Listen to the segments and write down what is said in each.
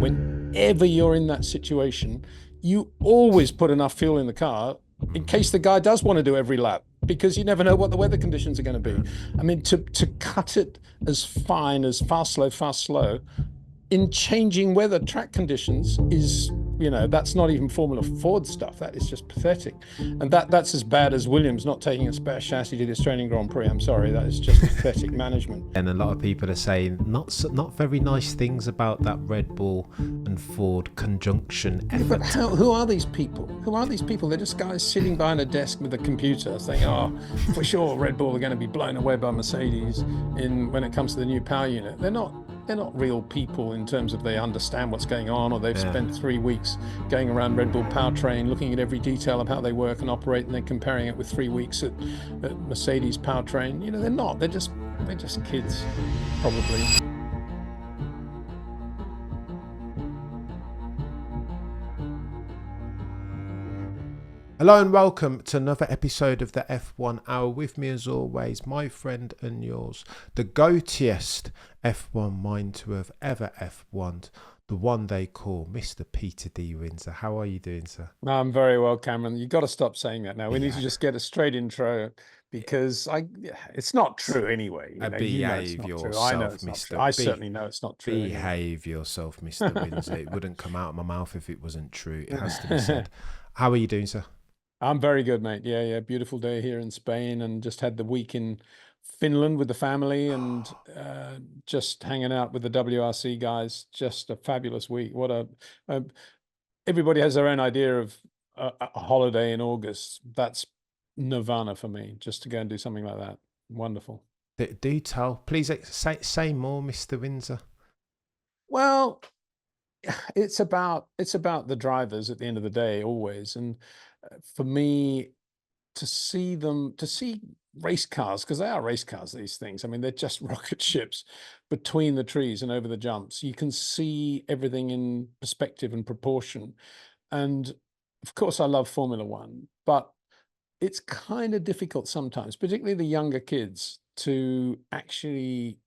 whenever you're in that situation, you always put enough fuel in the car in case the guy does want to do every lap, because you never know what the weather conditions are going to be. I mean, to cut it as fine as fast, slow in changing weather track conditions is, that's not even Formula Ford stuff. That is just pathetic. And that's as bad as Williams not taking a spare chassis to the Australian Grand Prix. I'm sorry, that is just pathetic management. And a lot of people are saying not very nice things about that Red Bull and Ford conjunction effort. But who are these people? Who are these people? They're just guys sitting behind a desk with a computer saying, oh, for sure, Red Bull are going to be blown away by Mercedes when it comes to the new power unit. They're not real people in terms of they understand what's going on, or they've spent 3 weeks going around Red Bull powertrain, looking at every detail of how they work and operate, and then comparing it with 3 weeks at Mercedes powertrain. They're not. They're just kids, probably. Hello and welcome to another episode of the F1 Hour. With me as always, my friend and yours, the goatiest F1 mind to have ever F1'd, the one they call Mr. Peter D. Windsor. How are you doing, sir? I'm very well, Cameron. You've got to stop saying that now. We need to just get a straight intro, because it's not true anyway. Behave yourself, I know it's not Mr. true. I certainly know it's not true. Behave yourself, Mr. Windsor. It wouldn't come out of my mouth if it wasn't true. It has to be said. How are you doing, sir? I'm very good, mate. Yeah. Beautiful day here in Spain, and just had the week in Finland with the family, and just hanging out with the WRC guys. Just a fabulous week. Everybody has their own idea of a holiday in August. That's nirvana for me, just to go and do something like that. Wonderful. Do tell. Please say more, Mr. Windsor. Well, it's about the drivers at the end of the day, always. And for me, to see race cars, because they are race cars, these things. I mean, they're just rocket ships between the trees and over the jumps. You can see everything in perspective and proportion. And of course, I love Formula One, but it's kind of difficult sometimes, particularly the younger kids, to actually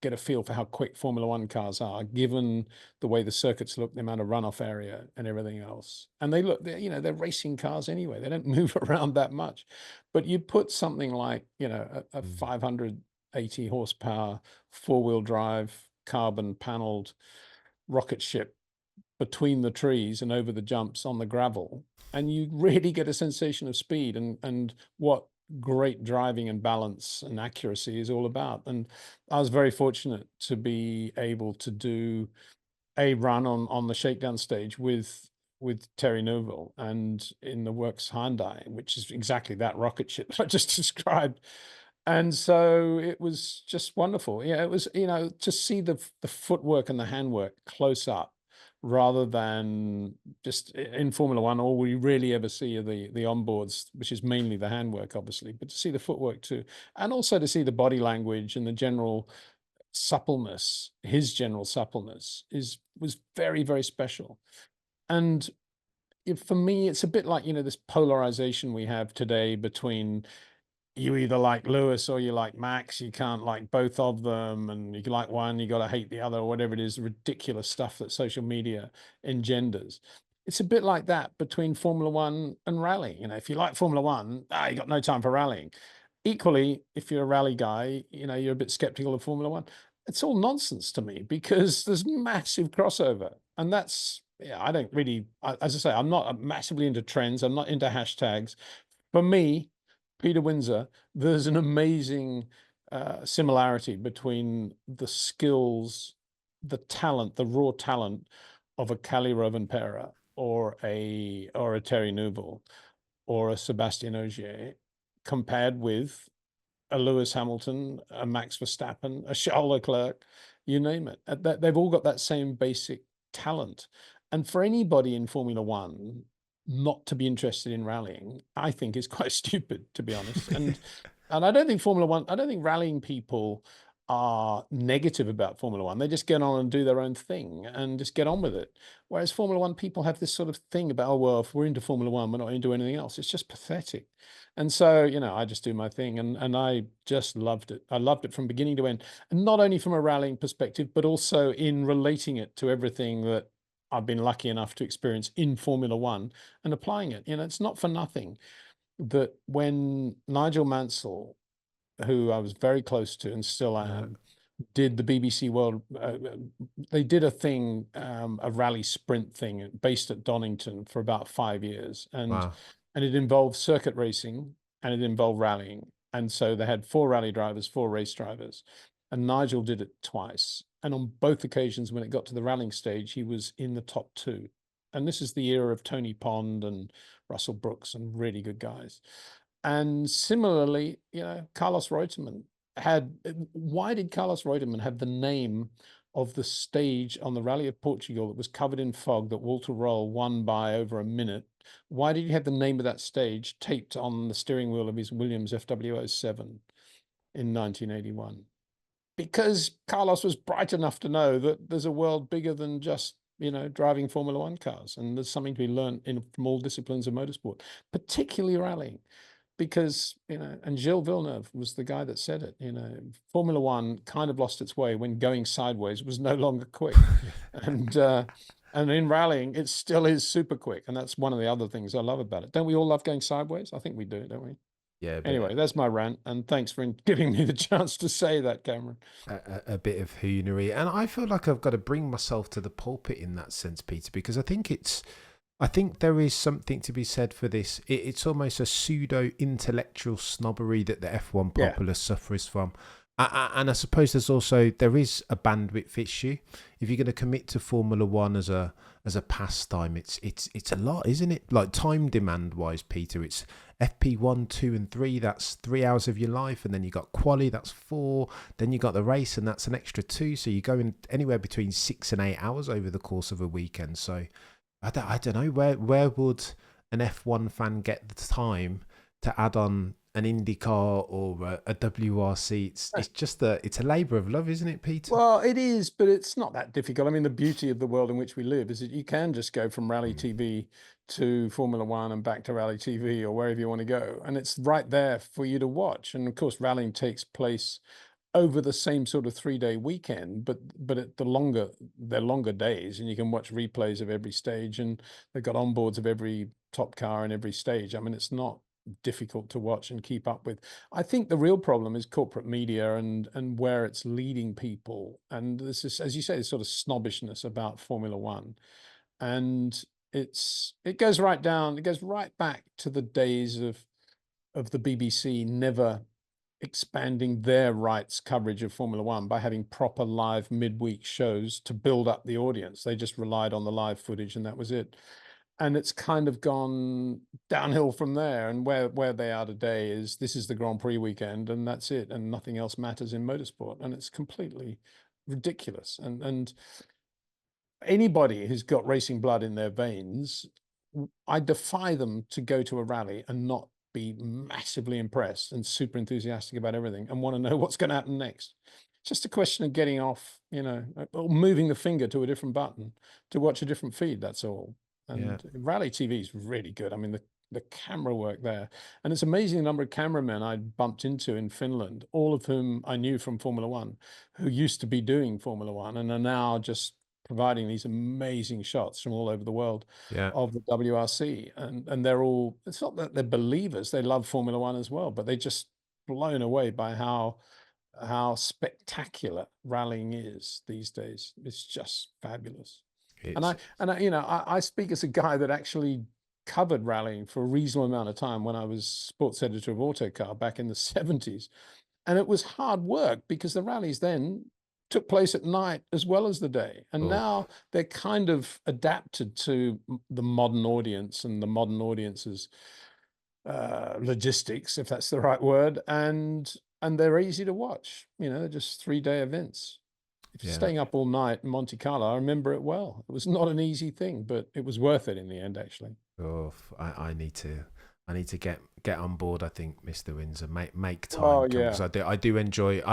get a feel for how quick Formula One cars are, given the way the circuits look, the amount of runoff area and everything else. And they're racing cars anyway. They don't move around that much. But you put something like, a 580 horsepower, four-wheel drive, carbon paneled rocket ship between the trees and over the jumps on the gravel, and you really get a sensation of speed and what great driving and balance and accuracy is all about. And I was very fortunate to be able to do a run on the shakedown stage with Terry Neuville and in the Works Hyundai, which is exactly that rocket ship I just described. And so it was just wonderful. Yeah, it was, to see the footwork and the handwork close up, rather than just in Formula One. All we really ever see are the onboards, which is mainly the handwork, obviously, but to see the footwork too, and also to see the body language and the general suppleness. His general suppleness was very, very special. And for me, it's a bit like, this polarization we have today between, you either like Lewis or you like Max. You can't like both of them, and you like one, you got to hate the other, or whatever it is, ridiculous stuff that social media engenders. It's a bit like that between Formula One and rally. If you like Formula One, you got no time for rallying. Equally, if you're a rally guy, you're a bit skeptical of Formula One. It's all nonsense to me, because there's massive crossover. And that's, I don't really, as I say, I'm not massively into trends. I'm not into hashtags. For me, Peter Windsor, there's an amazing similarity between the skills, the talent, the raw talent of a Kalle Rovanperä or a Terry Neuville or a Sebastian Ogier, compared with a Lewis Hamilton, a Max Verstappen, a Charles Leclerc, you name it. They've all got that same basic talent. And for anybody in Formula One not to be interested in rallying, I think is quite stupid, to be honest. And I don't think rallying people are negative about Formula One. They just get on and do their own thing and just get on with it. Whereas Formula One people have this sort of thing about, oh, well, if we're into Formula One, we're not into anything else. It's just pathetic. And so, I just do my thing, and I just loved it. I loved it from beginning to end, and not only from a rallying perspective, but also in relating it to everything that I've been lucky enough to experience in Formula One and applying it. It's not for nothing that when Nigel Mansell, who I was very close to and still Yeah. am, did the BBC World, they did a thing, a rally sprint thing based at Donington for about 5 years. Wow. And it involved circuit racing and it involved rallying. And so they had 4 rally drivers, 4 race drivers. And Nigel did it twice. And on both occasions, when it got to the rallying stage, he was in the top two. And this is the era of Tony Pond and Russell Brooks and really good guys. And similarly, Carlos Reutemann why did Carlos Reutemann have the name of the stage on the Rally of Portugal that was covered in fog that Walter Roll won by over a minute? Why did he have the name of that stage taped on the steering wheel of his Williams FW07 in 1981? Because Carlos was bright enough to know that there's a world bigger than just, driving Formula One cars. And there's something to be learned from all disciplines of motorsport, particularly rallying. Because, and Gilles Villeneuve was the guy that said it, Formula One kind of lost its way when going sideways was no longer quick. And in rallying, it still is super quick. And that's one of the other things I love about it. Don't we all love going sideways? I think we do, don't we? Yeah, Anyway, that's my rant. And thanks for giving me the chance to say that, Cameron. a bit of hoonery. And I feel like I've got to bring myself to the pulpit in that sense, Peter, because I think there is something to be said for this. It's almost a pseudo intellectual snobbery that the F1 populace suffers from. And I suppose there is a bandwidth issue. If you're going to commit to Formula One as a pastime, it's a lot, isn't it? Like time demand wise, Peter, it's FP1, 2, and 3. That's 3 hours of your life, and then you got quali. That's 4. Then you got the race, and that's an extra 2. So you're going anywhere between 6 and 8 hours over the course of a weekend. So I don't know where would an F1 fan get the time to add on an IndyCar or a WRC. It's a labour of love, isn't it, Peter? Well, it is, but it's not that difficult. I mean, the beauty of the world in which we live is that you can just go from Rally TV to Formula One and back to Rally TV or wherever you want to go. And it's right there for you to watch. And of course, rallying takes place over the same sort of 3-day weekend, but they're longer days, and you can watch replays of every stage, and they've got onboards of every top car in every stage. I mean, it's not difficult to watch and keep up with. I think the real problem is corporate media and where it's leading people. And this is, as you say, this sort of snobbishness about Formula One. And it goes right back to the days of the BBC never expanding their rights coverage of Formula One by having proper live midweek shows to build up the audience. They just relied on the live footage and that was it. And it's kind of gone downhill from there. And where they are today is this is the Grand Prix weekend and that's it. And nothing else matters in motorsport. And it's completely ridiculous. And anybody who's got racing blood in their veins, I defy them to go to a rally and not be massively impressed and super enthusiastic about everything and want to know what's going to happen next. It's just a question of getting off, or moving the finger to a different button to watch a different feed. That's all. And Rally TV is really good. I mean, the camera work there. And it's amazing the number of cameramen I bumped into in Finland, all of whom I knew from Formula One, who used to be doing Formula One and are now just providing these amazing shots from all over the world of the WRC. And they're all, it's not that they're believers, they love Formula One as well, but they're just blown away by how spectacular rallying is these days. It's just fabulous. I speak as a guy that actually covered rallying for a reasonable amount of time when I was sports editor of Autocar back in the 70s. And it was hard work because the rallies then took place at night as well as the day. And now they're kind of adapted to the modern audience and the modern audience's logistics, if that's the right word. And they're easy to watch. They're just 3-day events. If you're staying up all night in Monte Carlo, I remember it well. It was not an easy thing, but it was worth it in the end, actually. I need to get on board. I think, Mr. Windsor, make time. Because I do enjoy.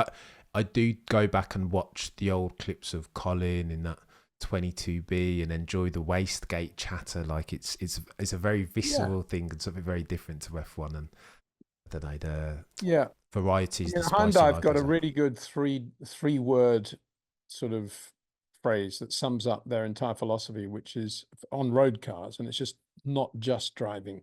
I do go back and watch the old clips of Colin in that 22B and enjoy the wastegate chatter. Like it's a very visceral thing and something very different to F1. And I don't know, varieties. Hyundai've got a really good three-word sort of phrase that sums up their entire philosophy, which is on road cars, and it's just not just driving.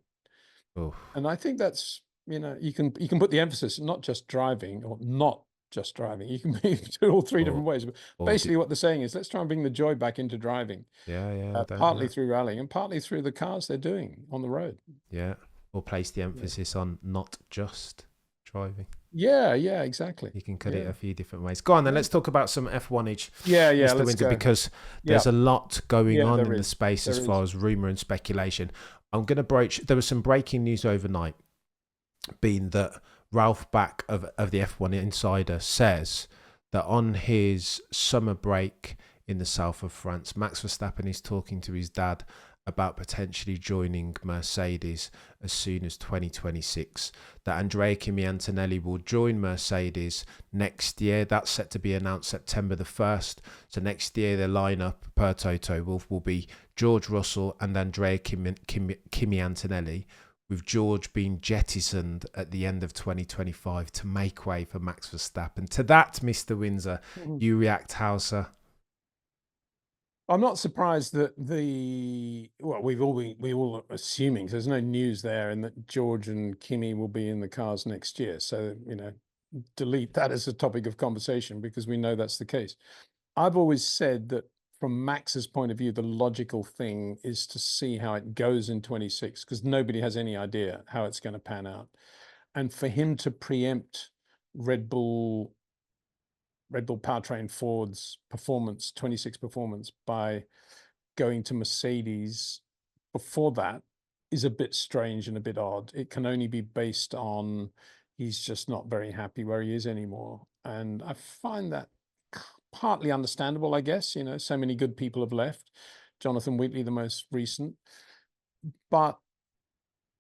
Oh, And I think that's, you can put the emphasis not just driving or not just driving. You can do it all three or different ways. But or basically, what they're saying is let's try and bring the joy back into driving, yeah, I don't partly know. through rallying and partly through the cars they're doing on the road. Yeah, or place the Yeah, emphasis on not just driving. yeah, exactly. You can cut it Yeah, a few different ways. Go on, then yeah, let's talk about some F1-age, yeah. Mr. Let's Windsor, go. because Yeah, there's a lot going yeah. on There in the is. space as There far is. as rumour and speculation. I'm going to broach, there was some breaking news overnight, being that Ralph Back of the F1 Insider says that on his summer break in the south of France, Max Verstappen is talking to his dad about potentially joining Mercedes as soon as 2026. That Andrea Kimi Antonelli will join Mercedes next year. That's set to be announced September the 1st. So next year, their lineup per Toto Wolff will be George Russell and Andrea Kimi Antonelli, with George being jettisoned at the end of 2025 to make way for Max Verstappen. To that, Mr. Windsor, Mhm. you react how, sir? I'm not surprised that we all assuming, so there's no news there, and that George and Kimi will be in the cars next year. So, delete that as a topic of conversation because we know that's the case. I've always said that from Max's point of view, the logical thing is to see how it goes in 26 because nobody has any idea how it's going to pan out. And for him to preempt Red Bull Powertrain Ford's performance, 26 performance, by going to Mercedes before that is a bit strange and a bit odd. It can only be based on he's just not very happy where he is anymore. And I find that partly understandable, I guess. So many good people have left. Jonathan Wheatley, the most recent. But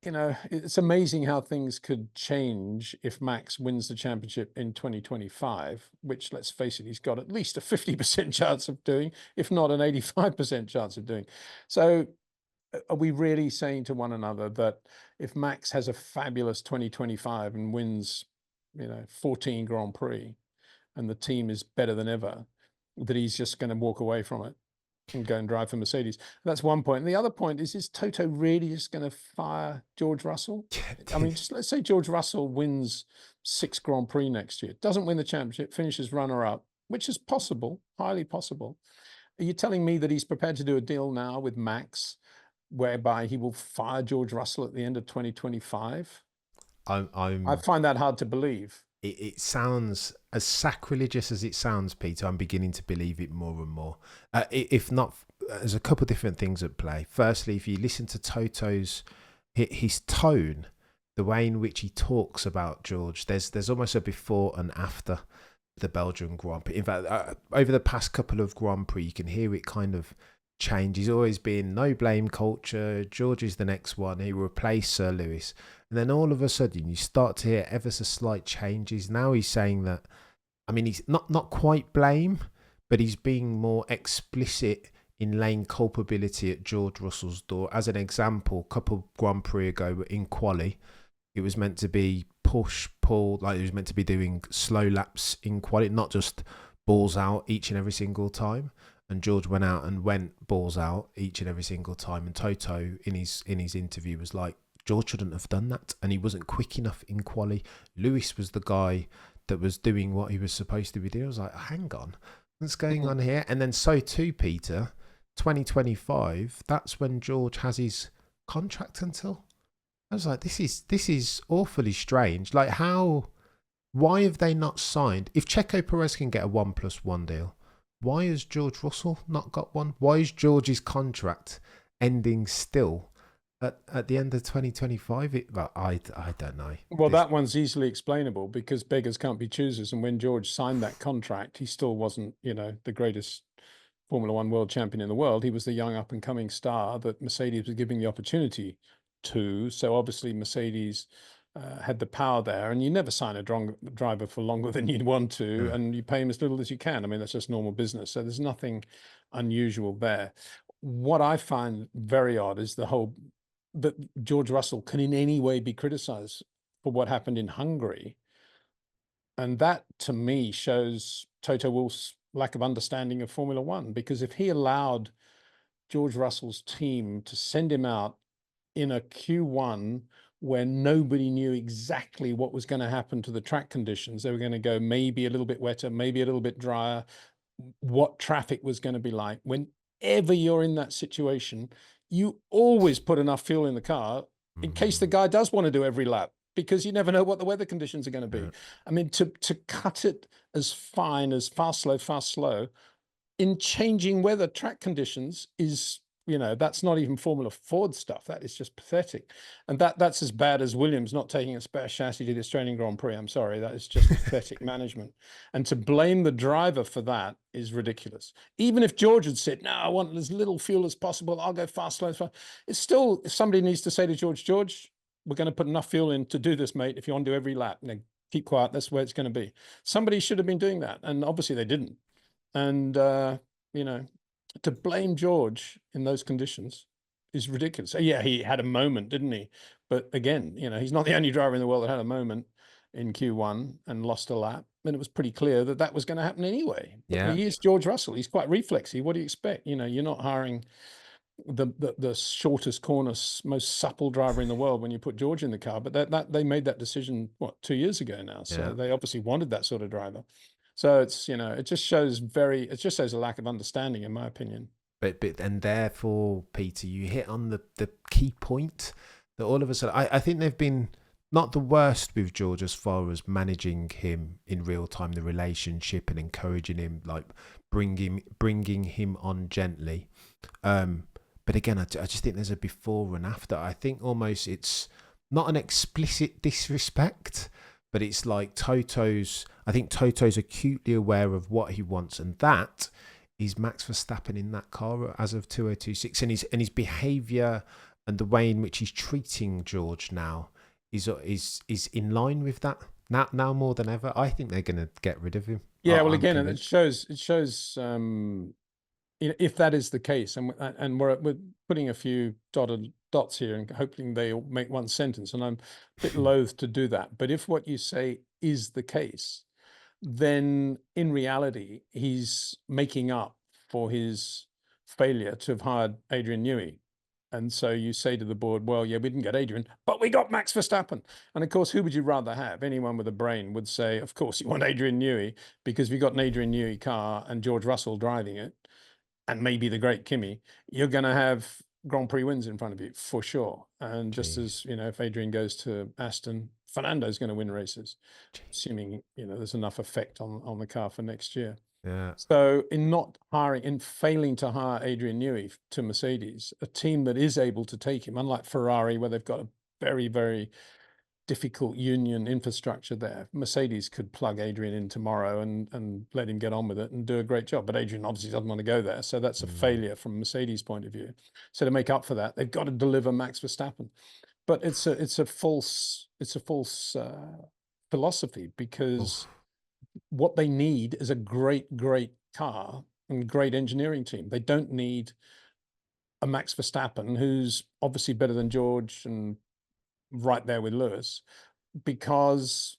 it's amazing how things could change if Max wins the championship in 2025, which, let's face it, he's got at least a 50% chance of doing, if not an 85% chance of doing. So are we really saying to one another that if Max has a fabulous 2025 and wins, 14 Grand Prix and the team is better than ever, that he's just going to walk away from it and go and drive for Mercedes? That's one point. And the other point is Toto really just going to fire George Russell? I mean, just let's say George Russell wins 6 Grand Prix next year, doesn't win the championship, finishes runner-up, which is possible, highly possible. Are you telling me that he's prepared to do a deal now with Max whereby he will fire George Russell at the end of 2025? I I'm find that hard to believe. it sounds as sacrilegious as it sounds, Peter. I'm beginning to believe it more and more. If not, there's a couple of different things at play. Firstly, if you listen to Toto's his tone, the way in which he talks about George, there's almost a before and after the Belgian Grand Prix. In fact, over the past couple of Grand Prix, you can hear it kind of change. He's always been no blame culture. George is the next one. He replaced Sir Lewis. And then all of a sudden, you start to hear ever so slight changes. Now he's saying that, I mean, he's not quite blame, but he's being more explicit in laying culpability at George Russell's door. As an example, a couple of Grand Prix ago in quali, it was meant to be push, pull, like it was meant to be doing slow laps in quali, not just balls out each and every single time. And George went out and went balls out each and every single time. And Toto, in his interview, was like, George shouldn't have done that, and he wasn't quick enough in quali. Lewis was the guy that was doing what he was supposed to be doing. I was like, hang on, what's going on here? And then so too, Peter, 2025, that's when George has his contract until. I was like, this is awfully strange. Like, why have they not signed? If Checo Perez can get a 1+1 deal, why has George Russell not got one? Why is George's contract ending still at the end of 2025? I don't know. Well, that one's easily explainable because beggars can't be choosers. And when George signed that contract, he still wasn't, the greatest Formula One world champion in the world. He was the young up and coming star that Mercedes was giving the opportunity to. So obviously Mercedes had the power there, and you never sign a driver for longer than you'd want to, and you pay him as little as you can. I mean, that's just normal business. So there's nothing unusual there. What I find very odd is that George Russell can in any way be criticized for what happened in Hungary. And that, to me, shows Toto Wolff's lack of understanding of Formula One, because if he allowed George Russell's team to send him out in a Q1 where nobody knew exactly what was going to happen to the track conditions, they were going to go maybe a little bit wetter, maybe a little bit drier, what traffic was going to be like. Whenever you're in that situation, you always put enough fuel in the car in case the guy does want to do every lap, because you never know what the weather conditions are going to be. Yeah. I mean, to cut it as fine as fast, slow in changing weather track conditions is, that's not even Formula Ford stuff. That is just pathetic. And that's as bad as Williams not taking a spare chassis to the Australian Grand Prix. I'm sorry, that is just pathetic management. And to blame the driver for that is ridiculous. Even if George had said, no, I want as little fuel as possible, I'll go fast, slow, fast. It's still, if somebody needs to say to George, we're going to put enough fuel in to do this, mate. If you want to do every lap, keep quiet. That's where it's going to be. Somebody should have been doing that. And obviously they didn't. And, to blame George in those conditions is ridiculous. So, yeah, he had a moment, didn't he? But again, he's not the only driver in the world that had a moment in Q1 and lost a lap. And it was pretty clear that was going to happen anyway. But Yeah. he is George Russell. He's quite reflexy. What do you expect? You're not hiring the shortest corner, most supple driver in the world when you put George in the car. But that they made that decision, 2 years ago now. So they obviously wanted that sort of driver. So it's, it just shows a lack of understanding, in my opinion. But and therefore, Peter, you hit on the key point that all of a sudden, I think they've been not the worst with George as far as managing him in real time, the relationship, and encouraging him, like bringing him on gently. But again, I just think there's a before and after. I think almost it's not an explicit disrespect, but it's like I think Toto's acutely aware of what he wants, and that is Max Verstappen in that car as of 2026, and his behaviour and the way in which he's treating George now is in line with that. Now more than ever, I think they're going to get rid of him. Yeah, well, I'm again, convinced. it shows if that is the case, and we're putting a few dotted dots here and hoping they'll make one sentence, and I'm a bit loath to do that. But if what you say is the case, then in reality, he's making up for his failure to have hired Adrian Newey. And so you say to the board, well, yeah, we didn't get Adrian, but we got Max Verstappen. And of course, who would you rather have? Anyone with a brain would say, of course, you want Adrian Newey, because if you got an Adrian Newey car and George Russell driving it, and maybe the great Kimi, you're going to have Grand Prix wins in front of you for sure. And just as, if Adrian goes to Aston, Fernando's going to win races, assuming, there's enough effect on the car for next year. Yeah. So in failing to hire Adrian Newey to Mercedes, a team that is able to take him, unlike Ferrari, where they've got a very, very difficult union infrastructure there, Mercedes could plug Adrian in tomorrow and let him get on with it and do a great job. But Adrian obviously doesn't want to go there. So that's a failure from Mercedes' point of view. So to make up for that, they've got to deliver Max Verstappen. But it's a false philosophy, because what they need is a great car and great engineering team. They don't need a Max Verstappen who's obviously better than George and right there with Lewis, because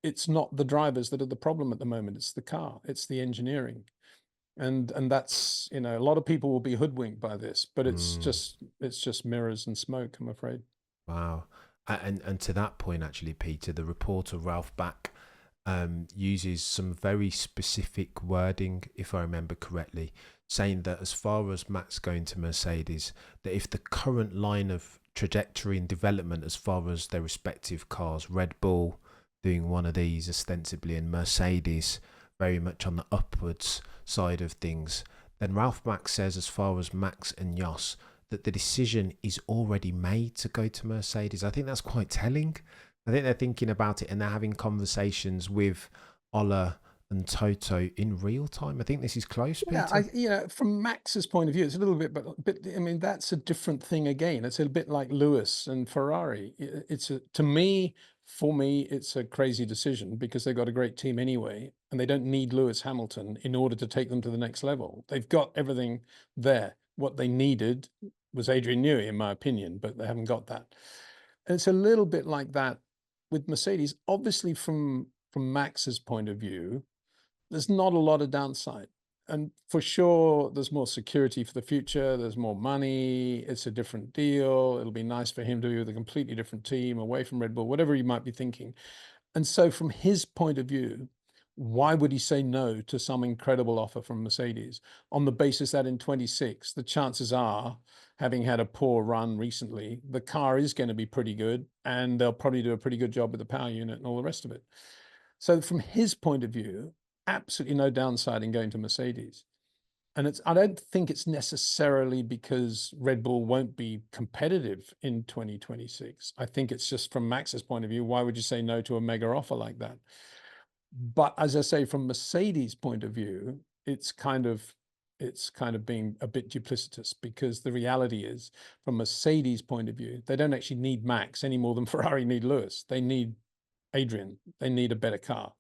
it's not the drivers that are the problem at the moment. It's the car, it's the engineering. And that's, a lot of people will be hoodwinked by this, but it's just mirrors and smoke, I'm afraid. Wow. And to that point, actually, Peter, the reporter Ralph Back uses some very specific wording, if I remember correctly, saying that as far as Max going to Mercedes, that if the current line of trajectory and development as far as their respective cars, Red Bull doing one of these ostensibly and Mercedes very much on the upwards side of things, then Ralph Max says as far as Max and Jos, that the decision is already made to go to Mercedes. I think that's quite telling. I think they're thinking about it and they're having conversations with Ola and Toto in real time. I think this is close, Peter. Yeah, from Max's point of view, it's a little bit, but I mean, that's a different thing again. It's a bit like Lewis and Ferrari. For me, it's a crazy decision, because they've got a great team anyway, and they don't need Lewis Hamilton in order to take them to the next level. They've got everything there. What they needed was Adrian Newey, in my opinion, but they haven't got that. And it's a little bit like that with Mercedes. Obviously, from Max's point of view, there's not a lot of downside. and for sure, there's more security for the future. There's more money. It's a different deal. It'll be nice for him to be with a completely different team away from Red Bull, whatever you might be thinking. And so from his point of view, why would he say no to some incredible offer from Mercedes on the basis that in 26, the chances are, having had a poor run recently, the car is going to be pretty good and they'll probably do a pretty good job with the power unit and all the rest of it. So from his point of view, absolutely no downside in going to Mercedes. And I don't think it's necessarily because Red Bull won't be competitive in 2026. I think it's just from Max's point of view, why would you say no to a mega offer like that? But as I say, from Mercedes' point of view, it's kind of being a bit duplicitous, because the reality is, from Mercedes' point of view, they don't actually need Max any more than Ferrari need Lewis. They need Adrian. They need a better car.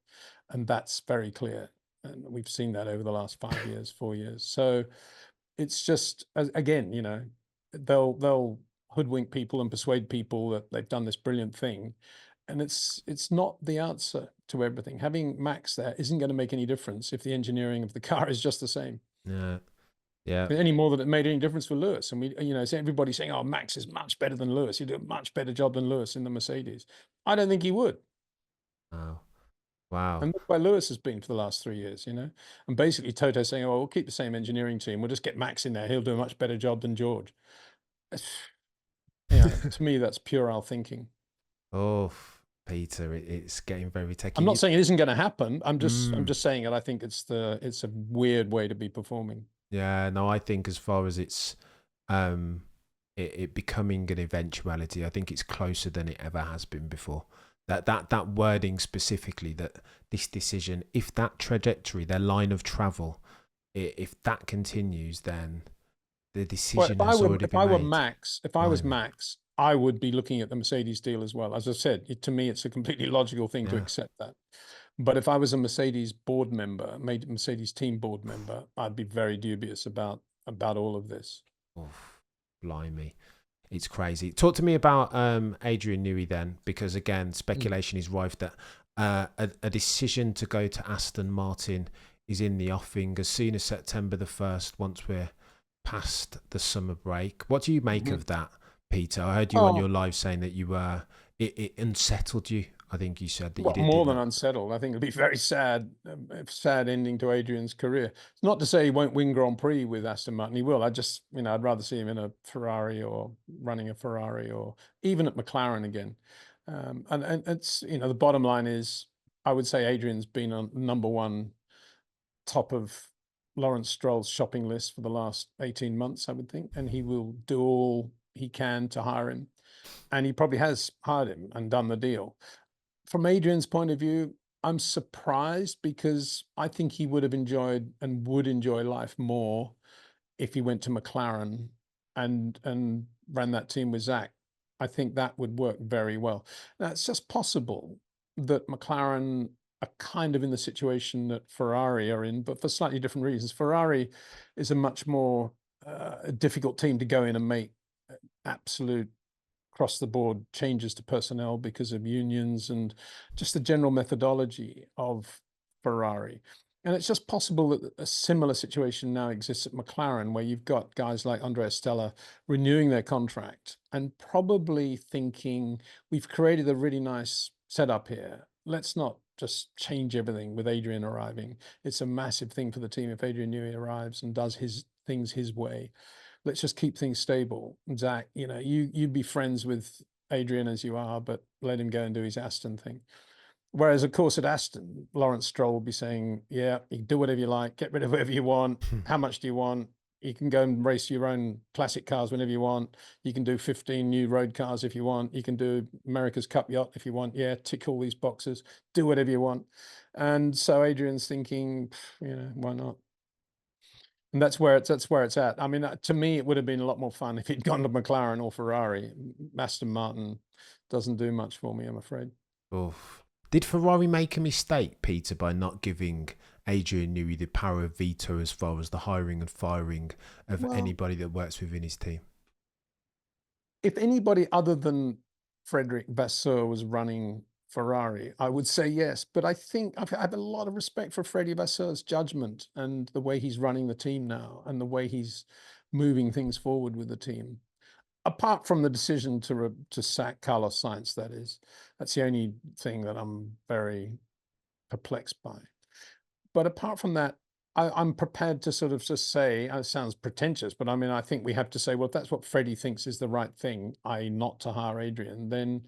And that's very clear. And we've seen that over the last 5 years, 4 years. So it's just, again, they'll hoodwink people and persuade people that they've done this brilliant thing. And it's not the answer to everything. Having Max there isn't going to make any difference if the engineering of the car is just the same. Yeah. Yeah. Any more than it made any difference for Lewis. And everybody's saying, oh, Max is much better than Lewis. He'd do a much better job than Lewis in the Mercedes. I don't think he would. Wow. Wow. And look where Lewis has been for the last 3 years, And basically Toto saying, oh, we'll keep the same engineering team. We'll just get Max in there. He'll do a much better job than George. To me, that's puerile thinking. Oh, Peter, it's getting very techy. I'm not saying it isn't going to happen. I'm just saying that I think it's a weird way to be performing. Yeah, no, I think as far as it's it becoming an eventuality, I think it's closer than it ever has been before. That wording specifically, that this decision, if that trajectory, their line of travel, if that continues, then the decision has already been made. If I was Max, I would be looking at the Mercedes deal as well. As I said, to me, it's a completely logical thing to accept that. But if I was a Mercedes board member, Mercedes team board member, I'd be very dubious about all of this. Oh, blimey. It's crazy. Talk to me about Adrian Newey then, because again, speculation is rife that a decision to go to Aston Martin is in the offing as soon as September the 1st, once we're past the summer break. What do you make of that, Peter? I heard you on your live saying that you were it unsettled you. I think you said that you did. More than unsettled. I think it'll be very sad ending to Adrian's career. It's not to say he won't win Grand Prix with Aston Martin. He will. I'd rather see him in a Ferrari or running a Ferrari or even at McLaren again. And it's, the bottom line is, I would say Adrian's been on number one top of Lawrence Stroll's shopping list for the last 18 months, I would think. And he will do all he can to hire him. And he probably has hired him and done the deal. From Adrian's point of view, I'm surprised, because I think he would have enjoyed and would enjoy life more if he went to McLaren and ran that team with Zach. I think that would work very well. Now, it's just possible that McLaren are kind of in the situation that Ferrari are in, but for slightly different reasons. Ferrari is a much more difficult team to go in and make absolute across the board changes to personnel because of unions and just the general methodology of Ferrari. And it's just possible that a similar situation now exists at McLaren, where you've got guys like Andrea Stella renewing their contract and probably thinking, we've created a really nice setup here. Let's not just change everything with Adrian arriving. It's a massive thing for the team if Adrian Newey arrives and does his things his way. Let's just keep things stable. Zach, you'd be friends with Adrian as you are, but let him go and do his Aston thing. Whereas, of course, at Aston, Lawrence Stroll will be saying, yeah, you can do whatever you like, get rid of whatever you want. How much do you want? You can go and race your own classic cars whenever you want. You can do 15 new road cars if you want. You can do America's Cup yacht if you want. Yeah, tick all these boxes, do whatever you want. And so Adrian's thinking, why not? And that's where it's at. I mean, to me, it would have been a lot more fun if he'd gone to McLaren or Ferrari. Aston Martin doesn't do much for me, I'm afraid. Oof. Did Ferrari make a mistake, Peter, by not giving Adrian Newey the power of veto as far as the hiring and firing of anybody that works within his team? If anybody other than Frederic Vasseur was running Ferrari, I would say yes. But I have a lot of respect for Freddie Vasseur's judgment and the way he's running the team now and the way he's moving things forward with the team. Apart from the decision to sack Carlos Sainz, that is, that's the only thing that I'm very perplexed by. But apart from that, I'm prepared to sort of just say, it sounds pretentious, but I mean, I think we have to say, well, if that's what Freddie thinks is the right thing, i.e. not to hire Adrian, then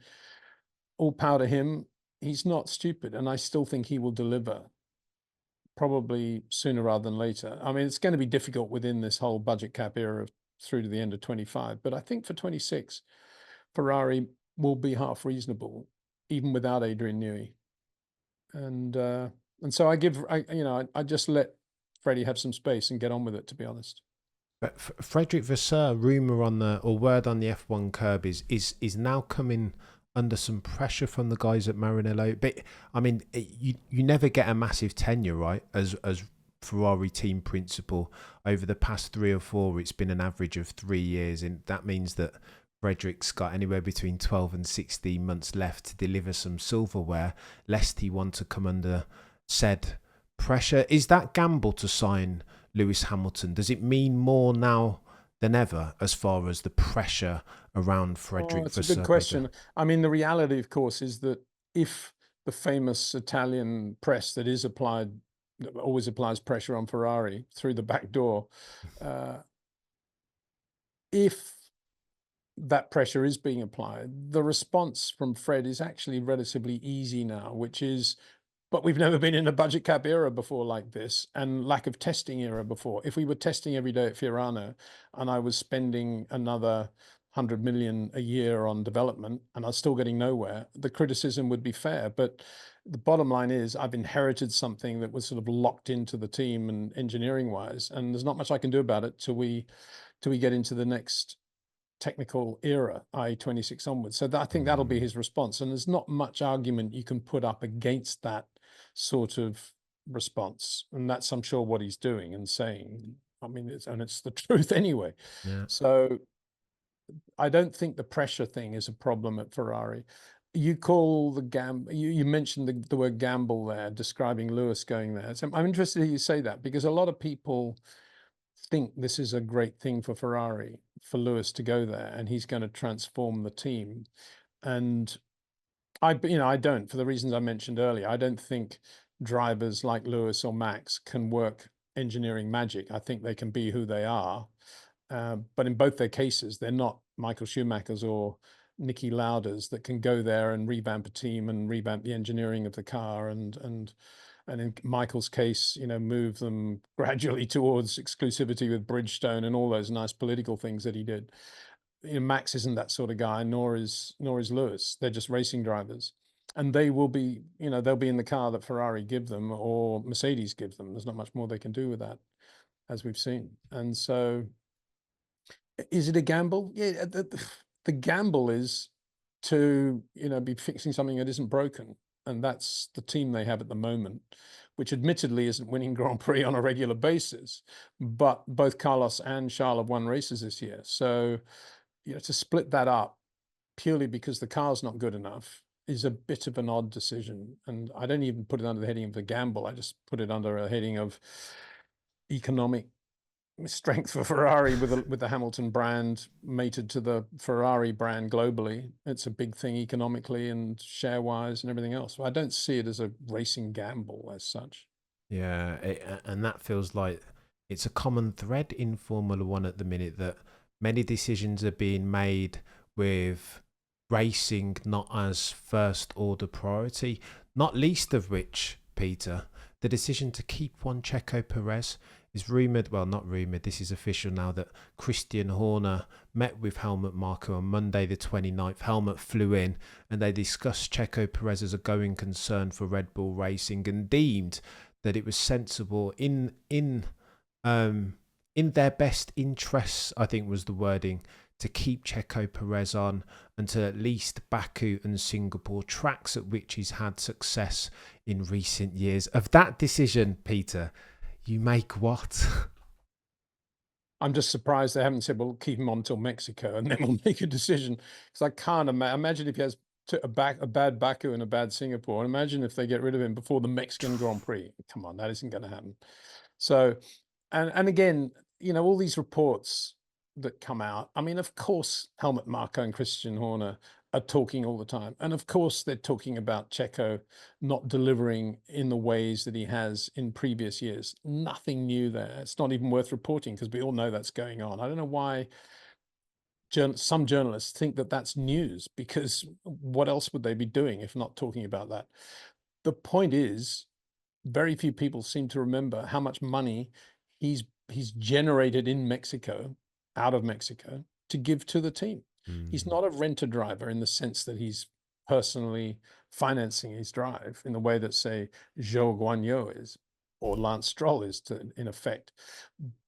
all power to him. He's not stupid, and I still think he will deliver, probably sooner rather than later. I mean, it's going to be difficult within this whole budget cap era through to the end of 25, but I think for 26, Ferrari will be half reasonable, even without Adrian Newey. And so I just let Freddie have some space and get on with it, to be honest. But Frederick Vasseur, rumor on the or word on the F1 curb is now coming under some pressure from the guys at Maranello. But I mean, you never get a massive tenure, right? As Ferrari team principal over the past 3 or 4, it's been an average of 3 years, and that means that Frederick's got anywhere between 12 and 16 months left to deliver some silverware, lest he want to come under said pressure. Is that gamble to sign Lewis Hamilton? Does it mean more now than ever as far as the pressure around Frederick? It's a good question. I mean, the reality, of course, is that if the famous Italian press that always applies pressure on Ferrari through the back door, if that pressure is being applied, the response from Fred is actually relatively easy now, which is, but we've never been in a budget cap era before like this, and lack of testing era before. If we were testing every day at Fiorano and I was spending another 100 million a year on development and I was still getting nowhere, the criticism would be fair. But the bottom line is I've inherited something that was sort of locked into the team and engineering wise, and there's not much I can do about it till we get into the next technical era, i.e. 26 onwards. So I think that'll be his response. And there's not much argument you can put up against that sort of response. And that's, I'm sure, what he's doing and saying. I mean, it's the truth anyway. Yeah. So I don't think the pressure thing is a problem at Ferrari. You call the you mentioned the word gamble there, describing Lewis going there. So I'm interested you say that, because a lot of people think this is a great thing for Ferrari, for Lewis to go there, and he's going to transform the team. And I don't, for the reasons I mentioned earlier, I don't think drivers like Lewis or Max can work engineering magic. I think they can be who they are. But in both their cases, they're not Michael Schumachers or Nicki Laudas that can go there and revamp a team and revamp the engineering of the car and in Michael's case, move them gradually towards exclusivity with Bridgestone and all those nice political things that he did. Max isn't that sort of guy, nor is Lewis. They're just racing drivers, and they will be, they'll be in the car that Ferrari give them or Mercedes give them. There's not much more they can do with that, as we've seen. And so, is it a gamble? Yeah, the gamble is to be fixing something that isn't broken. And that's the team they have at the moment, which admittedly isn't winning Grand Prix on a regular basis. But both Carlos and Charles have won races this year. So, to split that up purely because the car's not good enough is a bit of an odd decision. And I don't even put it under the heading of a gamble. I just put it under a heading of economic strength for Ferrari with the Hamilton brand mated to the Ferrari brand globally. It's a big thing economically and share wise and everything else. So I don't see it as a racing gamble as such. Yeah, and that feels like it's a common thread in Formula One at the minute, that many decisions are being made with racing not as first order priority, not least of which, Peter, the decision to keep one Checo Perez. Is rumoured, well, not rumoured, this is official now, that Christian Horner met with Helmut Marko on Monday the 29th. Helmut flew in and they discussed Checo Perez as a going concern for Red Bull Racing and deemed that it was sensible in their best interests, I think was the wording, to keep Checo Perez on until at least Baku and Singapore, tracks at which he's had success in recent years. Of that decision, Peter, you make what? I'm just surprised they haven't said, well, keep him on till Mexico and then we'll make a decision. Because I can't imagine if he has a bad Baku and a bad Singapore. And imagine if they get rid of him before the Mexican Grand Prix. Come on, that isn't going to happen. So, and again, all these reports that come out. I mean, of course, Helmut Marko and Christian Horner are talking all the time, and of course, they're talking about Checo not delivering in the ways that he has in previous years. Nothing new there. It's not even worth reporting because we all know that's going on. I don't know why some journalists think that that's news, because what else would they be doing if not talking about that? The point is, very few people seem to remember how much money he's generated in Mexico, out of Mexico, to give to the team. He's not a renter driver in the sense that he's personally financing his drive in the way that, say, Zhou Guanyu is, or Lance Stroll is, in effect.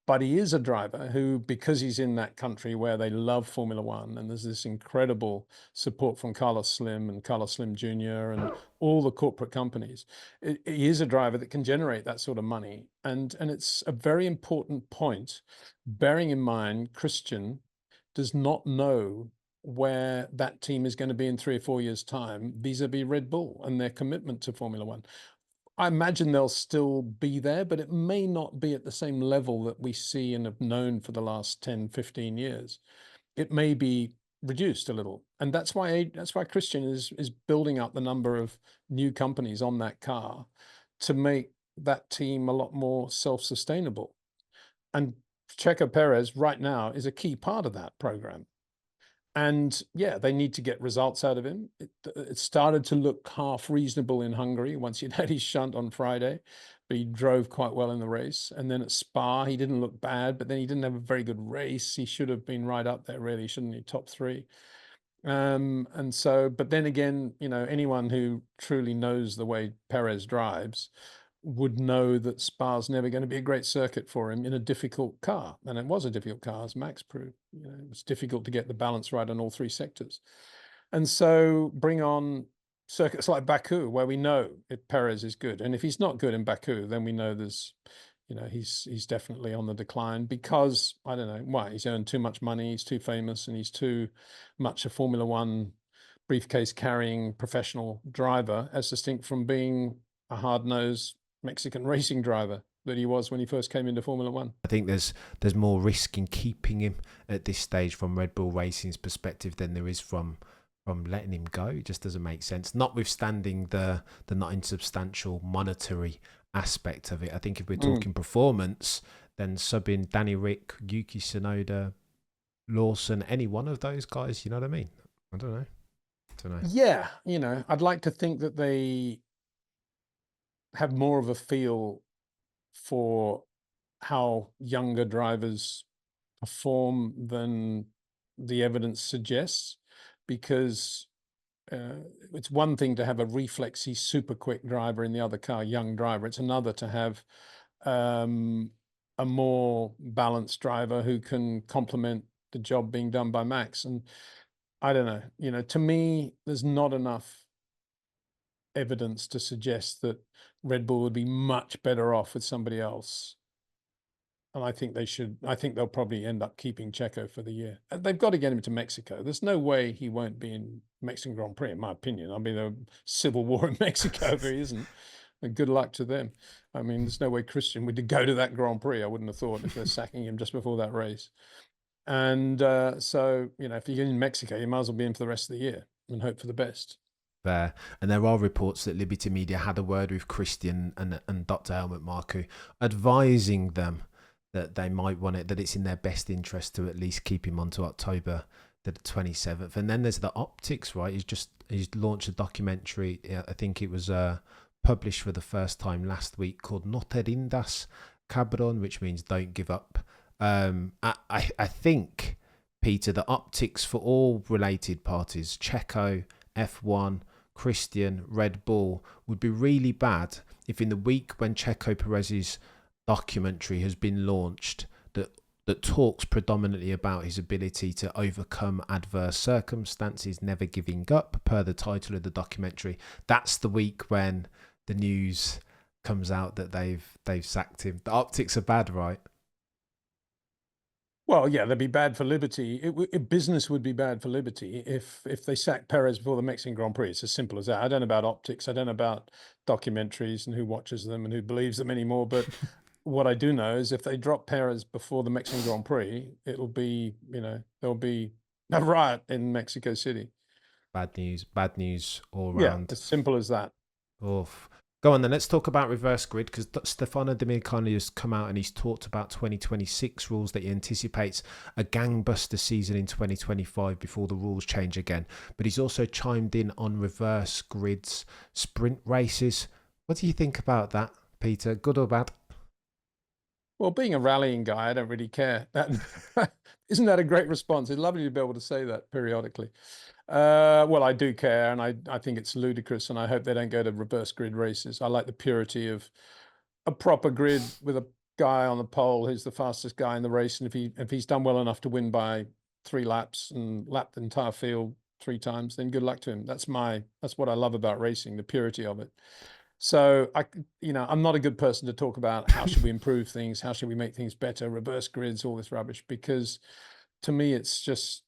But he is a driver who, because he's in that country where they love Formula One, and there's this incredible support from Carlos Slim and Carlos Slim Jr. and all the corporate companies, he is a driver that can generate that sort of money. And it's a very important point, bearing in mind Christian does not know where that team is going to be in 3 or 4 years' time vis-a-vis Red Bull and their commitment to Formula One. I imagine they'll still be there, but it may not be at the same level that we see and have known for the last 10, 15 years. It may be reduced a little. And that's why Christian is building up the number of new companies on that car to make that team a lot more self-sustainable. And Checo Perez right now is a key part of that program. And yeah, they need to get results out of him. It started to look half reasonable in Hungary once he'd had his shunt on Friday, but he drove quite well in the race. And then at Spa, he didn't look bad, but then he didn't have a very good race. He should have been right up there, really, shouldn't he? Top three. And so, but then again, anyone who truly knows the way Perez drives would know that Spa's never going to be a great circuit for him in a difficult car. And it was a difficult car, as Max proved. It was difficult to get the balance right on all three sectors. And so bring on circuits like Baku, where we know if Perez is good. And if he's not good in Baku, then we know there's, he's definitely on the decline, because, I don't know why, he's earned too much money, he's too famous, and he's too much a Formula One briefcase carrying professional driver, as distinct from being a hard-nosed Mexican racing driver that he was when he first came into Formula One. I think there's more risk in keeping him at this stage from Red Bull Racing's perspective than there is from letting him go. It just doesn't make sense, notwithstanding the not insubstantial monetary aspect of it. I think if we're talking performance, then subbing Danny Rick, Yuki Tsunoda, Lawson, any one of those guys, you know what I mean? I don't know. Yeah, I'd like to think that they have more of a feel for how younger drivers perform than the evidence suggests, because it's one thing to have a reflexy, super quick driver in the other car, young driver. It's another to have a more balanced driver who can complement the job being done by Max. And I don't know, to me, there's not enough evidence to suggest that Red Bull would be much better off with somebody else. And I think they'll probably end up keeping Checo for the year. They've got to get him to Mexico. There's no way he won't be in Mexican Grand Prix, in my opinion. I mean, a civil war in Mexico if he isn't. And good luck to them. I mean, there's no way Christian would go to that Grand Prix, I wouldn't have thought, if they're sacking him just before that race. And so, if you're in Mexico, you might as well be in for the rest of the year and hope for the best. There. And there are reports that Liberty Media had a word with Christian and Dr. Helmut Marko, advising them that they might want it, that it's in their best interest to at least keep him on to October the 27th. And then there's the optics, right? He's launched a documentary. I think it was published for the first time last week, called No te rindas, cabrón, which means don't give up. I think, Peter, the optics for all related parties, Checo, F1, Christian, Red Bull, would be really bad if in the week when Checo Perez's documentary has been launched, that talks predominantly about his ability to overcome adverse circumstances, never giving up, per the title of the documentary. That's the week when the news comes out that they've sacked him. The optics are bad, right? Well, yeah, they'd be bad for Liberty. Business would be bad for Liberty if they sacked Perez before the Mexican Grand Prix. It's as simple as that. I don't know about optics. I don't know about documentaries and who watches them and who believes them anymore. But what I do know is if they drop Perez before the Mexican Grand Prix, it'll be, there'll be a riot in Mexico City. Bad news all Yeah, round. as simple as that. Oof. Go on then, let's talk about reverse grid, because Stefano Domenicali has come out and he's talked about 2026 rules that he anticipates a gangbuster season in 2025 before the rules change again. But he's also chimed in on reverse grids, sprint races. What do you think about that, Peter? Good or bad? Well, being a rallying guy, I don't really care. Isn't that a great response? It's lovely to be able to say that periodically. Well, I do care, and I think it's ludicrous, and I hope they don't go to reverse grid races. I like the purity of a proper grid with a guy on the pole who's the fastest guy in the race, and if he's done well enough to win by 3 laps and lap the entire field 3 times, then good luck to him. That's what I love about racing, the purity of it. So I'm not a good person to talk about how should we improve things, how should we make things better, reverse grids, all this rubbish, because to me it's just,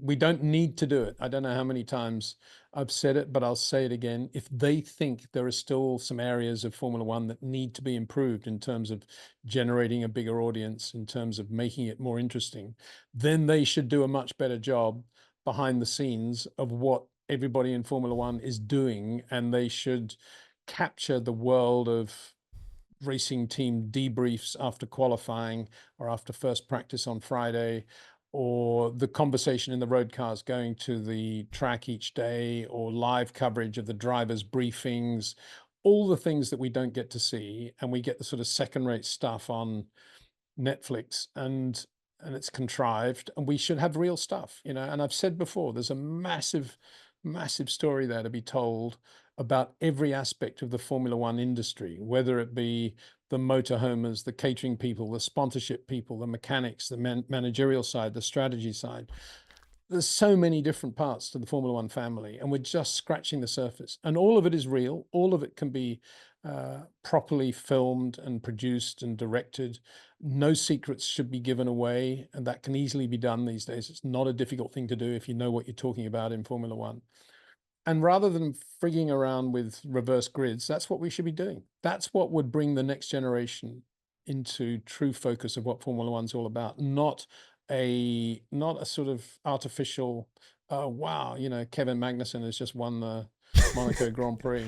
we don't need to do it. I don't know how many times I've said it, but I'll say it again. If they think there are still some areas of Formula One that need to be improved in terms of generating a bigger audience, in terms of making it more interesting, then they should do a much better job behind the scenes of what everybody in Formula One is doing, and they should capture the world of racing team debriefs after qualifying or after first practice on Friday, or the conversation in the road cars going to the track each day, or live coverage of the drivers' briefings, all the things that we don't get to see. And we get the sort of second-rate stuff on Netflix, and it's contrived, and we should have real stuff, and I've said before, there's a massive story there to be told about every aspect of the Formula One industry, whether it be the motorhomers, the catering people, the sponsorship people, the mechanics, the managerial side, the strategy side. There's so many different parts to the Formula One family, and we're just scratching the surface. And all of it is real. All of it can be properly filmed and produced and directed. No secrets should be given away, and that can easily be done these days. It's not a difficult thing to do if you know what you're talking about in Formula One. And rather than frigging around with reverse grids, that's what we should be doing. That's what would bring the next generation into true focus of what Formula One's all about, not a sort of artificial, wow, Kevin Magnussen has just won the Monaco Grand Prix.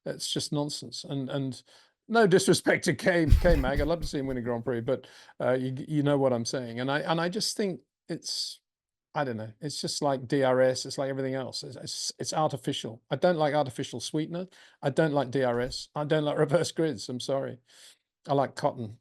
That's just nonsense. And no disrespect to K Mag, I'd love to see him win a Grand Prix, but you know what I'm saying. And I just think I don't know. It's just like DRS. It's like everything else. It's artificial. I don't like artificial sweetener. I don't like DRS. I don't like reverse grids. I'm sorry. I like cotton.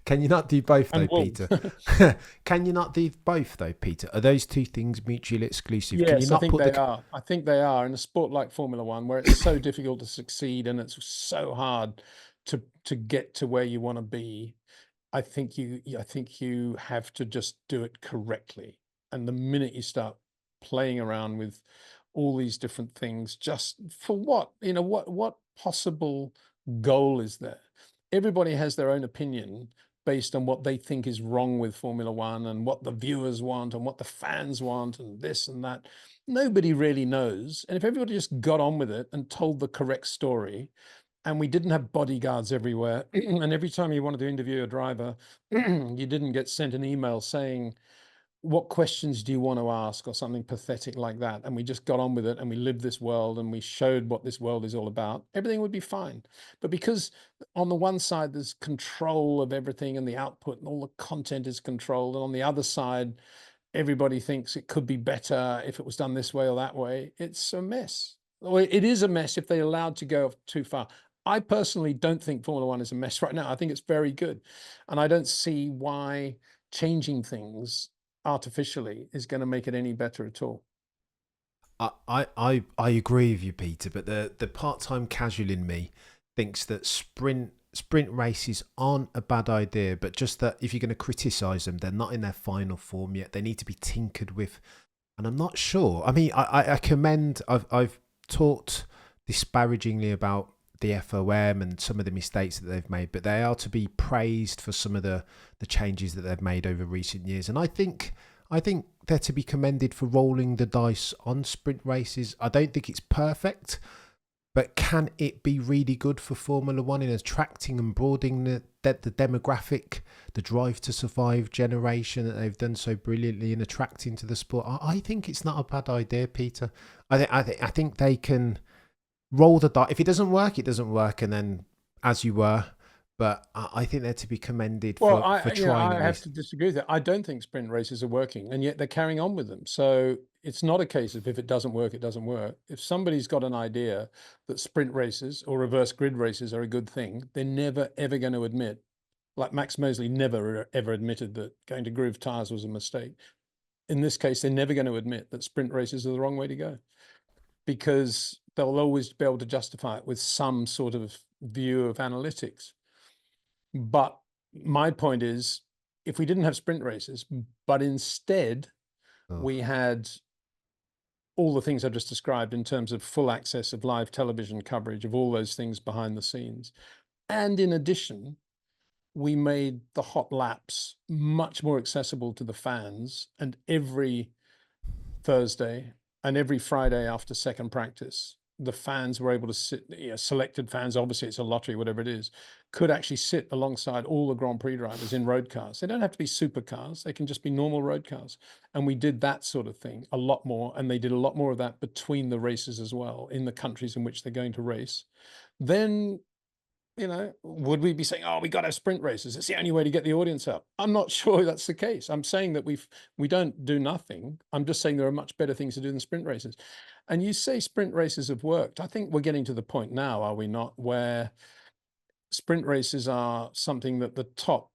Can you not do both though, And wool. Peter? Can you not do both though, Peter? Are those two things mutually exclusive? Can you Yes, I not think put they the are. I think they are in a sport like Formula One, where it's so difficult to succeed and it's so hard to get to where you want to be. I think you have to just do it correctly. And the minute you start playing around with all these different things, just for what? What possible goal is there? Everybody has their own opinion based on what they think is wrong with Formula One and what the viewers want and what the fans want and this and that. Nobody really knows. And if everybody just got on with it and told the correct story, and we didn't have bodyguards everywhere, and every time you wanted to interview a driver, you didn't get sent an email saying, what questions do you want to ask, or something pathetic like that, and we just got on with it, and we lived this world, and we showed what this world is all about, everything would be fine. But because on the one side there's control of everything and the output and all the content is controlled, and on the other side everybody thinks it could be better if it was done this way or that way, it's a mess. Or it is a mess if they're allowed to go too far. I personally don't think Formula One is a mess right now. I think it's very good. And I don't see why changing things artificially is going to make it any better at all. I agree with you, Peter, but the part-time casual in me thinks that sprint races aren't a bad idea, but just that if you're going to criticise them, they're not in their final form yet. They need to be tinkered with. And I'm not sure. I mean, I commend, I've talked disparagingly about the FOM and some of the mistakes that they've made, but they are to be praised for some of the changes that they've made over recent years. And I think they're to be commended for rolling the dice on sprint races. I don't think it's perfect, but can it be really good for Formula One in attracting and broadening the demographic, the drive to survive generation that they've done so brilliantly in attracting to the sport? I think it's not a bad idea, Peter. I think they can roll the dice. If it doesn't work, it doesn't work, and then as you were. But I think they're to be commended Well, for trying I have this. to disagree with that. I don't think sprint races are working, and yet they're carrying on with them. So it's not a case of if it doesn't work, it doesn't work. If somebody's got an idea that sprint races or reverse grid races are a good thing, they're never, ever going to admit, like Max Mosley never, ever admitted that going to groove tires was a mistake. In this case, they're never going to admit that sprint races are the wrong way to go, because they'll always be able to justify it with some sort of view of analytics. But my point is, if we didn't have sprint races, but instead we had all the things I just described in terms of full access of live television coverage of all those things behind the scenes, and in addition, we made the hot laps much more accessible to the fans, and every Thursday and every Friday after second practice, the fans were able to sit, selected fans, obviously it's a lottery, whatever it is, could actually sit alongside all the Grand Prix drivers in road cars. They don't have to be supercars. They can just be normal road cars. And we did that sort of thing a lot more. And they did a lot more of that between the races as well, in the countries in which they're going to race. Then, would we be saying, oh, we got to have sprint races, it's the only way to get the audience up? I'm not sure that's the case. I'm saying that we don't do nothing. I'm just saying there are much better things to do than sprint races. And you say sprint races have worked. I think we're getting to the point now, are we not, where sprint races are something that the top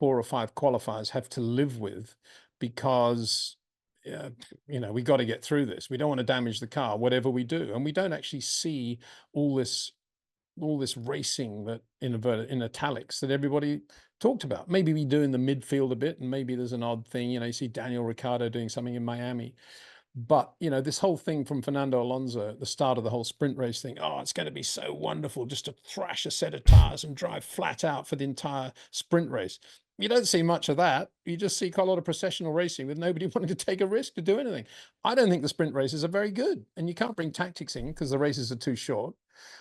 4 or 5 qualifiers have to live with, because we got to get through this. We don't want to damage the car, whatever we do. And we don't actually see all this racing that in italics that everybody talked about. Maybe we do in the midfield a bit, and maybe there's an odd thing, you see Daniel Ricciardo doing something in Miami. But, this whole thing from Fernando Alonso at the start of the whole sprint race thing, oh, it's going to be so wonderful just to thrash a set of tires and drive flat out for the entire sprint race. You don't see much of that. You just see quite a lot of processional racing with nobody wanting to take a risk to do anything. I don't think the sprint races are very good, and you can't bring tactics in because the races are too short.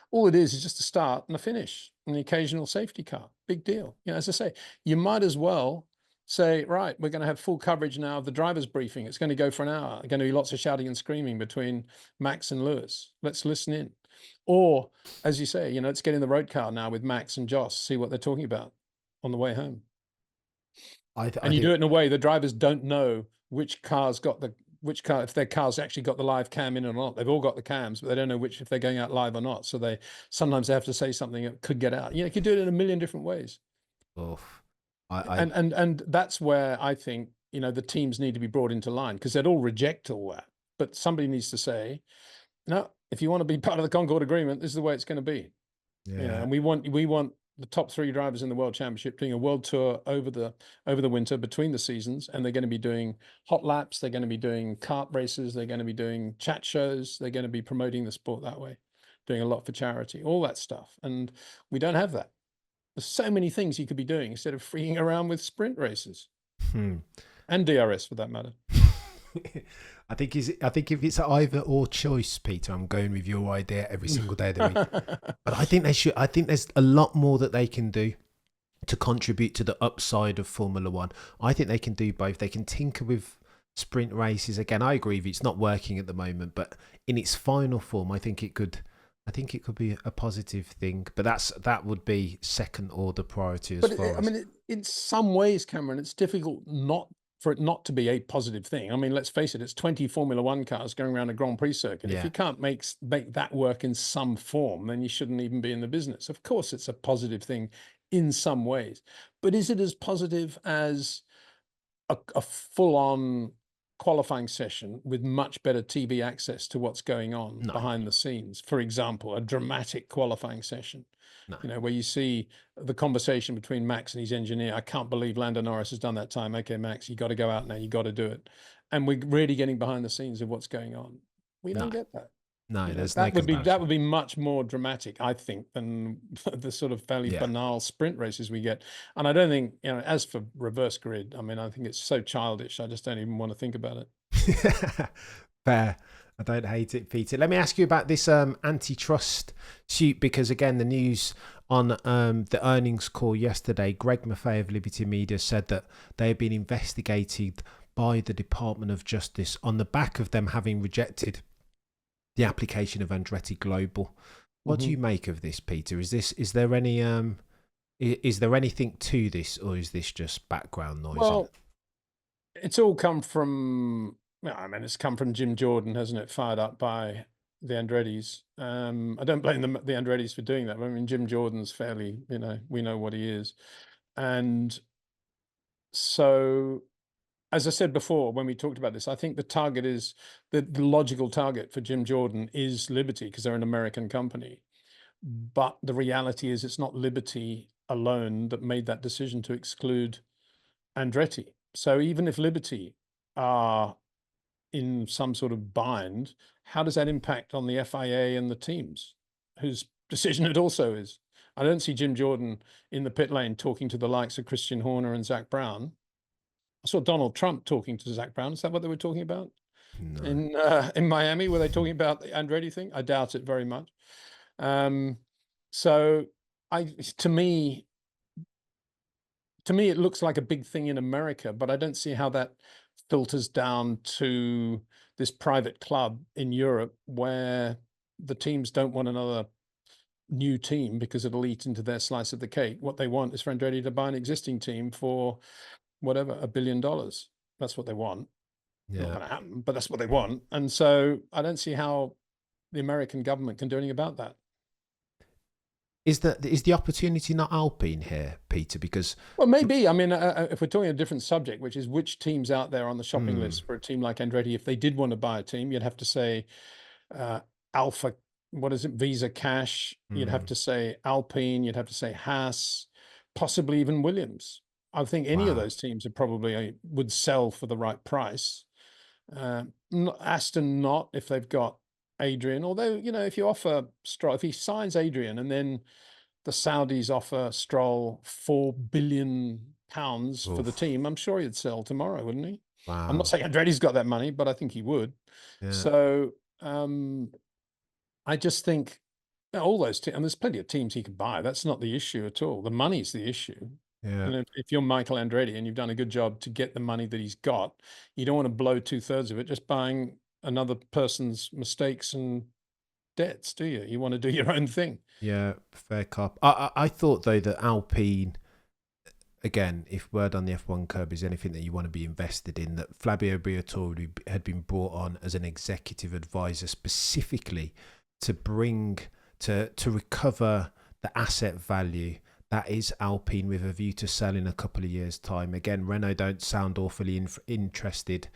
All it is just a start and a finish and the occasional safety car. Big deal. As I say, you might as well say, right, we're going to have full coverage now of the driver's briefing. It's going to go for an hour. There's going to be lots of shouting and screaming between Max and Lewis. Let's listen in. Or, as you say, let's get in the road car now with Max and Joss, see what they're talking about on the way home. And you do it in a way the drivers don't know which car, if their car's actually got the live cam in or not. They've all got the cams, but they don't know if they're going out live or not. So sometimes they have to say something that could get out. You could do it in a million different ways. And that's where I think, the teams need to be brought into line, because they'd all reject all that. But somebody needs to say, no, if you want to be part of the Concord Agreement, this is the way it's going to be. Yeah. And we want the top 3 drivers in the World Championship doing a world tour over the winter between the seasons, and they're going to be doing hot laps, they're going to be doing kart races, they're going to be doing chat shows, they're going to be promoting the sport that way, doing a lot for charity, all that stuff. And we don't have that. There's so many things you could be doing instead of freaking around with sprint races and DRS for that matter. I think if it's either or choice, Peter, I'm going with your idea every single day of the week. But I think there's a lot more that they can do to contribute to the upside of Formula One. I think they can do both. They can tinker with sprint races. Again, I agree with you, it's not working at the moment, but in its final form, I think it could be a positive thing. But that would be second order priority as far as. In some ways, Cameron, it's difficult for it not to be a positive thing. Let's face it, it's 20 Formula One cars going around a Grand Prix circuit. If you can't make that work in some form, then you shouldn't even be in the business. Of course, it's a positive thing in some ways. But is it as positive as a full-on qualifying session with much better TV access to what's going on behind the scenes? For example, a dramatic qualifying session. Where you see the conversation between Max and his engineer. I can't believe Lando Norris has done that time. Okay, Max, you got to go out now. You got to do it. And we're really getting behind the scenes of what's going on. We don't get that. No, You know, there's no that comparison. would be much more dramatic, I think, than the sort of fairly Yeah. banal sprint races we get. And I don't think, you know, as for reverse grid, I mean, I think it's so childish. I just don't even want to think about it. Fair. I don't hate it, Peter. Let me ask you about this antitrust suit, because again, the news on the earnings call yesterday, Greg Maffei of Liberty Media said that they have been investigated by the Department of Justice on the back of them having rejected the application of Andretti Global. What do Hmm. you make of this, Peter? Is there any is there anything to this, or is this just background noise? Well, it's all come from, well, I mean, it's come from Jim Jordan, hasn't it? Fired up by the Andrettis. I don't blame the Andrettis for doing that. I mean, Jim Jordan's fairly, you know, we know what he is. And so, as I said before, when we talked about this, I think the target is the logical target for Jim Jordan is Liberty because they're an American company. But the reality is it's not Liberty alone that made that decision to exclude Andretti. So even if Liberty are in some sort of bind, how does that impact on the FIA and the teams, whose decision it also is? I don't see Jim Jordan in the pit lane talking to the likes of Christian Horner and Zach Brown. I saw Donald Trump talking to Zach Brown. Is that what they were talking about No. in Miami? Were they talking about the Andretti thing? I doubt it very much. Um, so I, to me, it looks like a big thing in America, but I don't see how that filters down to this private club in Europe where the teams don't want another new team because it'll eat into their slice of the cake. What they want is for Andretti to buy an existing team for whatever, $1 billion. That's what they want. Not Yeah. going to happen, but that's what they want. And so I don't see how the American government can do anything about that. Is the opportunity not Alpine here, Peter? Because Well, maybe. I mean, if we're talking a different subject, which is which teams out there on the shopping hmm, list for a team like Andretti, if they did want to buy a team, you'd have to say uh, Alpha, what is it, Visa Cash. You'd have hmm, to say Alpine. You'd have to say Haas, possibly even Williams. I think any of wow, those teams are probably would sell for the right price. Aston not if they've got Adrian. Although you know, if you offer Stroll, if he signs Adrian and then the Saudis offer Stroll £4 billion for the oof, team, I'm sure he'd sell tomorrow, wouldn't he? I'm not wow, saying Andretti's got that money, but I think he would. yeah, So I just think all those teams, and there's plenty of teams he could buy. That's not the issue at all. The money's the issue. yeah, You know, if you're Michael Andretti and you've done a good job to get the money that he's got, you don't want to blow 2/3 of it just buying another person's mistakes and debts, do you? You want to do your own thing. yeah, fair cop. I thought though that Alpine, again, if word on the F1 curb is anything that you want to be invested in, that Flavio Briatore had been brought on as an executive advisor specifically to bring to recover the asset value that is Alpine, with a view to sell in a couple of years' time. Again, Renault don't sound awfully interested,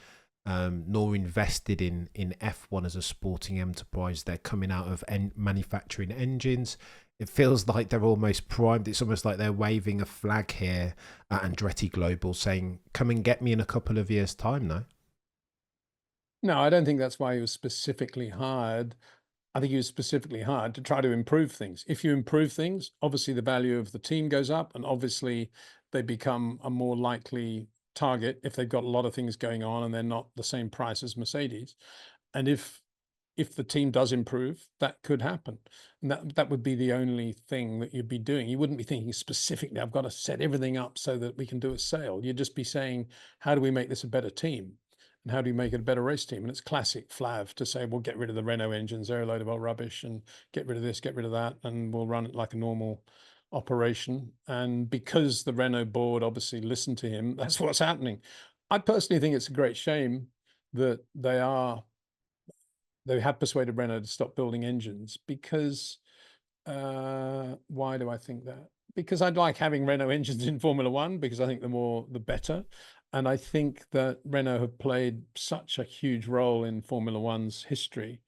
nor invested in F1 as a sporting enterprise. They're coming out of manufacturing engines. It feels like they're almost primed. It's almost like they're waving a flag here at Andretti Global saying, come and get me in a couple of years' time, no? No, I don't think that's why he was specifically hired. I think he was specifically hired to try to improve things. If you improve things, obviously the value of the team goes up, and obviously they become a more likely target if they've got a lot of things going on and they're not the same price as Mercedes. And if the team does improve, that could happen. And that would be the only thing that you'd be doing. You wouldn't be thinking specifically, I've got to set everything up so that we can do a sale. You'd just be saying, how do we make this a better team? And how do you make it a better race team? And it's classic Flav to say, we'll get rid of the Renault engines, they're a load of old rubbish, and get rid of this, get rid of that, and we'll run it like a normal operation. And because the Renault board obviously listened to him, that's what's happening. I personally think it's a great shame that they have persuaded Renault to stop building engines because why do I think that? Because I'd like having Renault engines in Formula One because I think the more the better. And I think that Renault have played such a huge role in Formula One's history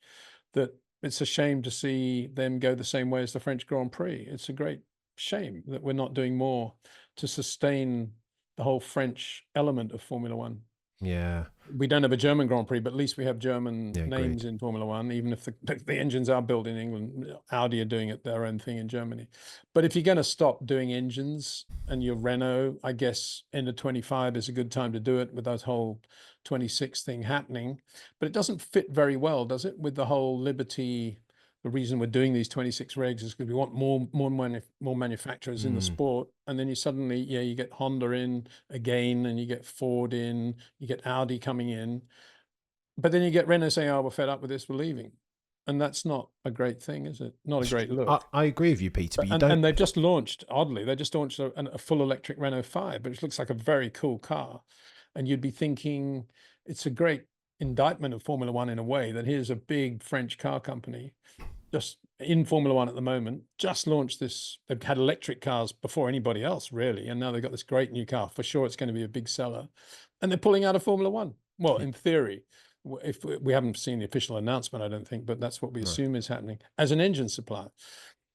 that it's a shame to see them go the same way as the French Grand Prix. It's a great shame that we're not doing more to sustain the whole French element of Formula One. Yeah. We don't have a German Grand Prix, but at least we have German Yeah. names Agreed. in Formula One, even if the engines are built in England. Audi are doing their own thing in Germany. But if you're going to stop doing engines and you're Renault, I guess end of 25 is a good time to do it with that whole 26 thing happening. But it doesn't fit very well, does it, with the whole Liberty? The reason we're doing these 26 regs is because we want more manufacturers in the sport. And then you suddenly, you get Honda in again, and you get Ford in, you get Audi coming in. But then you get Renault saying, oh, we're fed up with this, we're leaving. And that's not a great thing, is it? Not a great look. I agree with you, Peter, but you don't. And they've just launched, oddly, they just launched a full electric Renault 5, which looks like a very cool car. And you'd be thinking it's a great indictment of Formula One in a way, that here's a big French car company just in Formula One at the moment, just launched this. They've had electric cars before anybody else, really. And now they've got this great new car. For sure, it's going to be a big seller. And they're pulling out of Formula One. Well, in theory, if we haven't seen the official announcement, I don't think, but that's what we No. assume is happening as an engine supplier.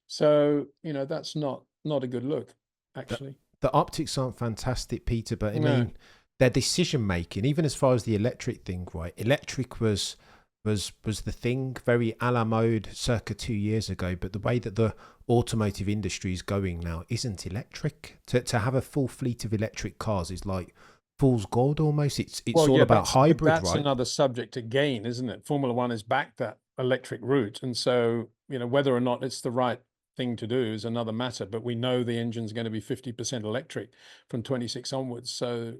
So, that's not a good look, actually. The optics aren't fantastic, Peter, but I No. mean, their decision making, even as far as the electric thing, right? Electric was the thing, very a la mode circa 2 years ago, but the way that the automotive industry is going now isn't electric. To have a full fleet of electric cars is like fool's gold almost. It's all about hybrid, that's right? another subject again, isn't it? Formula One has backed that electric route, and so whether or not it's the right thing to do is another matter. But we know the engine's going to be 50% electric from 26 onwards. So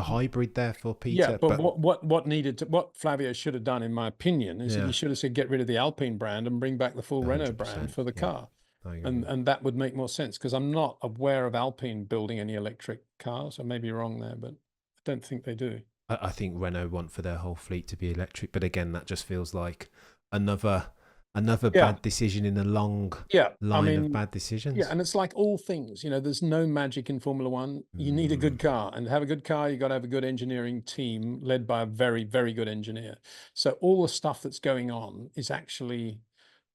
hybrid, therefore, Peter. yeah, but what Flavio should have done, in my opinion, is that he should have said get rid of the Alpine brand and bring back the full Renault brand for the car. And that would make more sense, because I'm not aware of Alpine building any electric cars. I may be wrong there, but I don't think they do. I think Renault want for their whole fleet to be electric, but again, that just feels like another bad decision in a long line of bad decisions. Yeah, and it's like all things, there's no magic in Formula One. You need a good car, and to have a good car, you got to have a good engineering team led by a very, very good engineer. So all the stuff that's going on is actually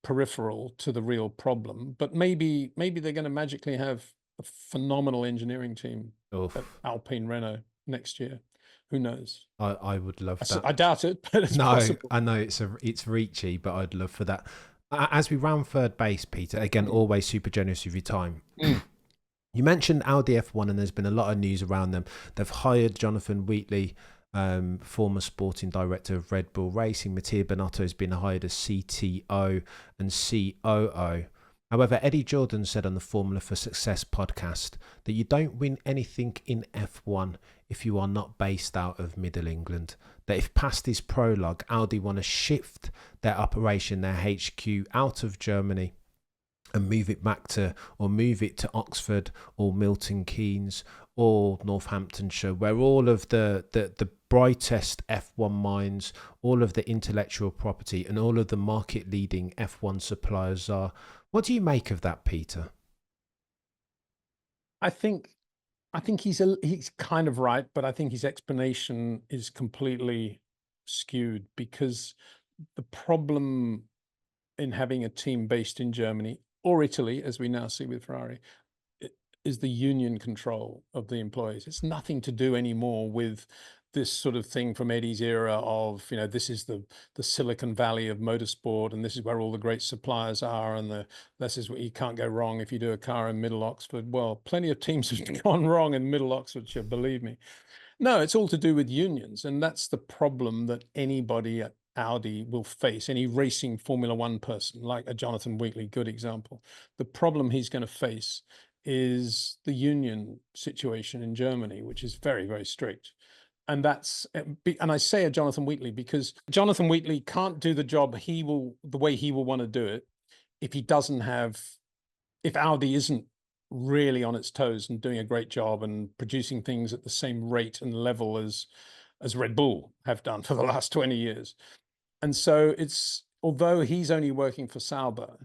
peripheral to the real problem. But maybe they're going to magically have a phenomenal engineering team at Alpine Renault next year. Who knows? I would love that. I doubt it, but it's possible. I know it's reachy, but I'd love for that. As we round third base, Peter, again, always super generous with your time. You mentioned Audi F1, and there's been a lot of news around them. They've hired Jonathan Wheatley, former sporting director of Red Bull Racing. Mattia Binotto has been hired as CTO and COO. However, Eddie Jordan said on the Formula for Success podcast that you don't win anything in F1 if you are not based out of Middle England. That if past his prologue, Audi want to shift their operation, their HQ out of Germany and move it to Oxford or Milton Keynes or Northamptonshire, where all of the brightest F1 minds, all of the intellectual property and all of the market leading F1 suppliers are. What do you make of that, Peter? I think he's kind of right, but I think his explanation is completely skewed, because the problem in having a team based in Germany or Italy, as we now see with Ferrari, is the union control of the employees. It's nothing to do anymore with this sort of thing from Eddie's era of, this is the Silicon Valley of motorsport, and this is where all the great suppliers are, and this is what you can't go wrong if you do a car in Middle Oxford. Well, plenty of teams have gone wrong in Middle Oxfordshire, believe me. No, it's all to do with unions, and that's the problem that anybody at Audi will face, any racing Formula One person, like a Jonathan Wheatley, good example. The problem he's going to face is the union situation in Germany, which is very, very strict. And I say a Jonathan Wheatley because Jonathan Wheatley can't do the job the way he will want to do it if Audi isn't really on its toes and doing a great job and producing things at the same rate and level as Red Bull have done for the last 20 years. And so although he's only working for Sauber,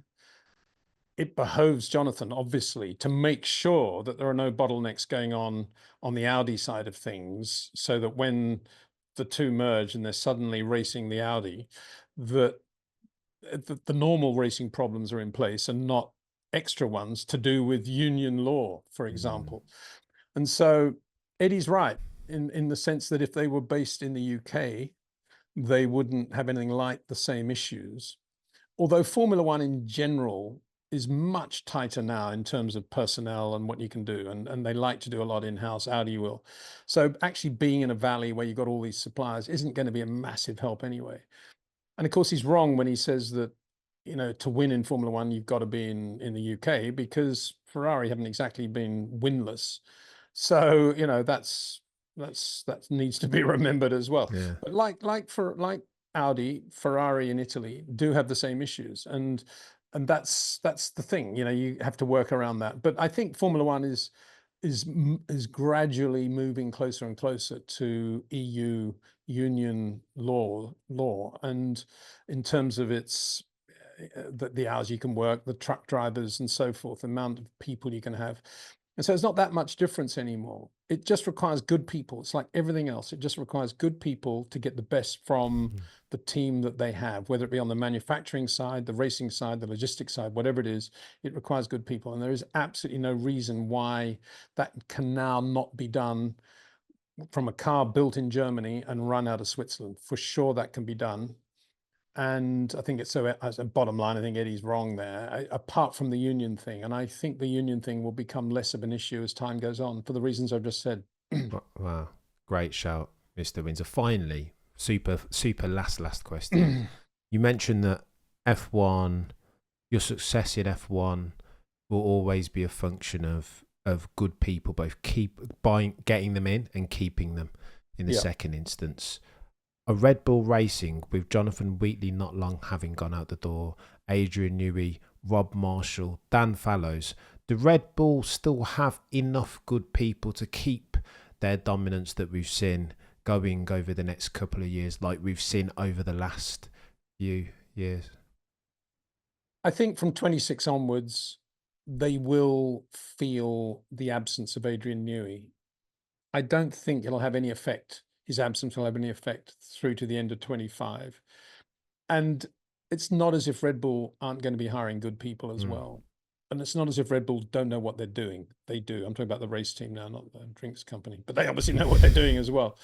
it behoves Jonathan, obviously, to make sure that there are no bottlenecks going on the Audi side of things, so that when the two merge and they're suddenly racing the Audi, that the normal racing problems are in place and not extra ones to do with union law, for example. And so Eddie's right. in the sense that if they were based in the UK, they wouldn't have anything like the same issues. Although Formula One in general is much tighter now in terms of personnel and what you can do, and they like to do a lot in-house. Audi will. So actually being in a valley where you've got all these suppliers isn't going to be a massive help anyway. And of course, he's wrong when he says that, to win in Formula One, you've got to be in the UK, because Ferrari haven't exactly been winless. So, that needs to be remembered as well. Yeah. But like Audi, Ferrari in Italy do have the same issues, and that's the thing. You have to work around that. But I think Formula One is gradually moving closer and closer to EU union law, and in terms of its the hours you can work, the truck drivers and so forth, the amount of people you can have. And so it's not that much difference anymore. It just requires good people. It's like everything else. It just requires good people to get the best from the team that they have, whether it be on the manufacturing side, the racing side, the logistics side, whatever it is, it requires good people. And there is absolutely no reason why that can now not be done from a car built in Germany and run out of Switzerland. For sure, that can be done. And I think it's so, as a bottom line, I think Eddie's wrong there, apart from the union thing. And I think the union thing will become less of an issue as time goes on, for the reasons I've just said. Wow. Great shout, Mr. Windsor. Finally, super last question. You mentioned that F1, your success in F1 will always be a function of good people, both getting them in and keeping them in the second instance. A Red Bull Racing, with Jonathan Wheatley not long having gone out the door, Adrian Newey, Rob Marshall, Dan Fallows, do Red Bull still have enough good people to keep their dominance that we've seen going over the next couple of years, like we've seen over the last few years? I think from 26 onwards, they will feel the absence of Adrian Newey. I don't think it'll have any effect. His absence will have any effect through to the end of 25. And it's not as if Red Bull aren't going to be hiring good people as well. And it's not as if Red Bull don't know what they're doing. They do. I'm talking about the race team now, not the drinks company, but they obviously know what they're doing as well.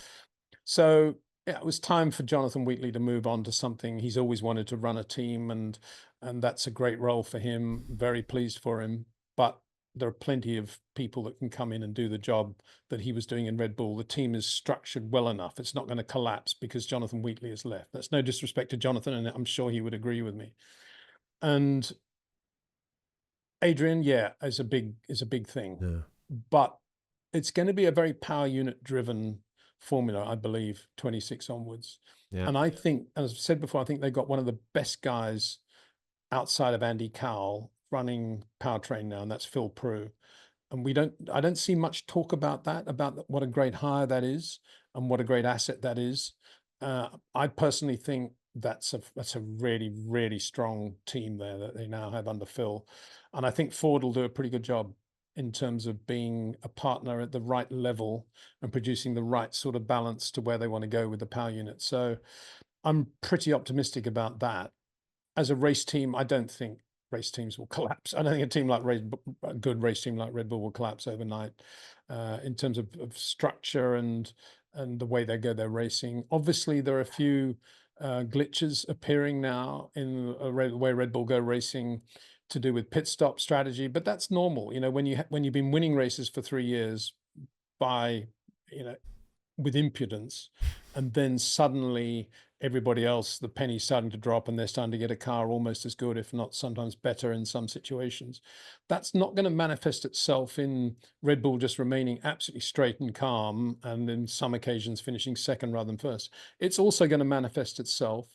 So yeah, it was time for Jonathan Wheatley to move on to something. He's always wanted to run a team, and that's a great role for him. Very pleased for him. But there are plenty of people that can come in and do the job that he was doing in Red Bull. The team is structured well enough. It's not going to collapse because Jonathan Wheatley has left. That's no disrespect to Jonathan, and I'm sure he would agree with me. And Adrian, is a big thing. Yeah. But it's going to be a very power unit driven formula, I believe, 26 onwards. Yeah. And I think, as I've said before, I think they've got one of the best guys outside of Andy Cowell running powertrain now, and that's Phil Prue. And I don't see much talk about what a great hire that is and what a great asset that is. I personally think that's a really, really strong team there that they now have under Phil. And I think Ford will do a pretty good job in terms of being a partner at the right level and producing the right sort of balance to where they want to go with the power unit. So I'm pretty optimistic about that. As a race team, I don't think race teams will collapse. I don't think a good race team like Red Bull will collapse overnight in terms of structure and the way they go their racing. Obviously, there are a few glitches appearing now in the way Red Bull go racing to do with pit stop strategy, but that's normal. When you've been winning races for 3 years by with impudence, and then suddenly everybody else, the penny's starting to drop and they're starting to get a car almost as good, if not sometimes better in some situations. That's not going to manifest itself in Red Bull just remaining absolutely straight and calm and in some occasions finishing second rather than first. It's also going to manifest itself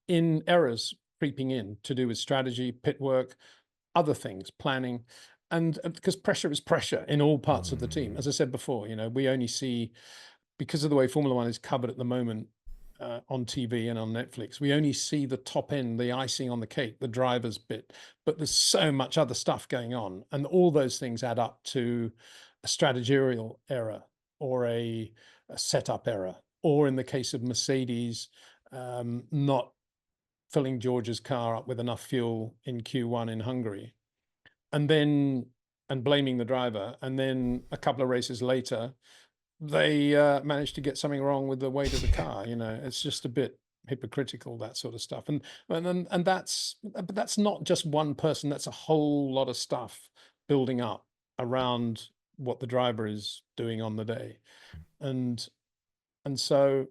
in errors creeping in to do with strategy, pit work, other things, planning. And because pressure is pressure in all parts of the team. As I said before, we only see, because of the way Formula One is covered at the moment on TV and on Netflix, we only see the top end, the icing on the cake, the driver's bit. But there's so much other stuff going on. And all those things add up to a strategerial error or a setup error. Or in the case of Mercedes, not filling George's car up with enough fuel in Q1 in Hungary. And blaming the driver. And then a couple of races later, they managed to get something wrong with the weight of the car. It's just a bit hypocritical, that sort of stuff. And but that's not just one person. That's a whole lot of stuff building up around what the driver is doing on the day. And so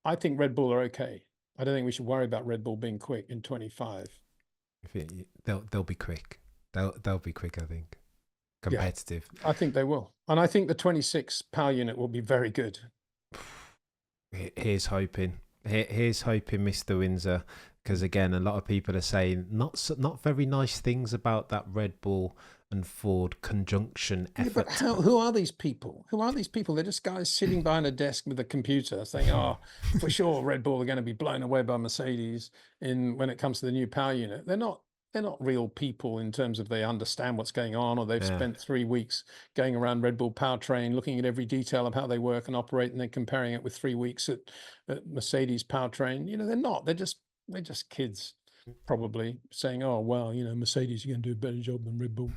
I think Red Bull are okay. I don't think we should worry about Red Bull being quick in 25. They'll be quick. They'll be quick, I think. Yeah, Competitive. I think they will. And I think the 26 power unit will be very good. Here's hoping. Here's hoping, Mr. Windsor, because again, a lot of people are saying not very nice things about that Red Bull and Ford conjunction effort. Yeah, but who are these people? Who are these people? They're just guys sitting behind a desk with a computer saying, "Oh, for sure, Red Bull are going to be blown away by Mercedes when it comes to the new power unit." They're not. They're not real people in terms of they understand what's going on, or they've spent 3 weeks going around Red Bull powertrain, looking at every detail of how they work and operate, and then comparing it with 3 weeks at Mercedes powertrain. They're not. They're just kids, probably saying, "Oh, well, Mercedes are going to do a better job than Red Bull,"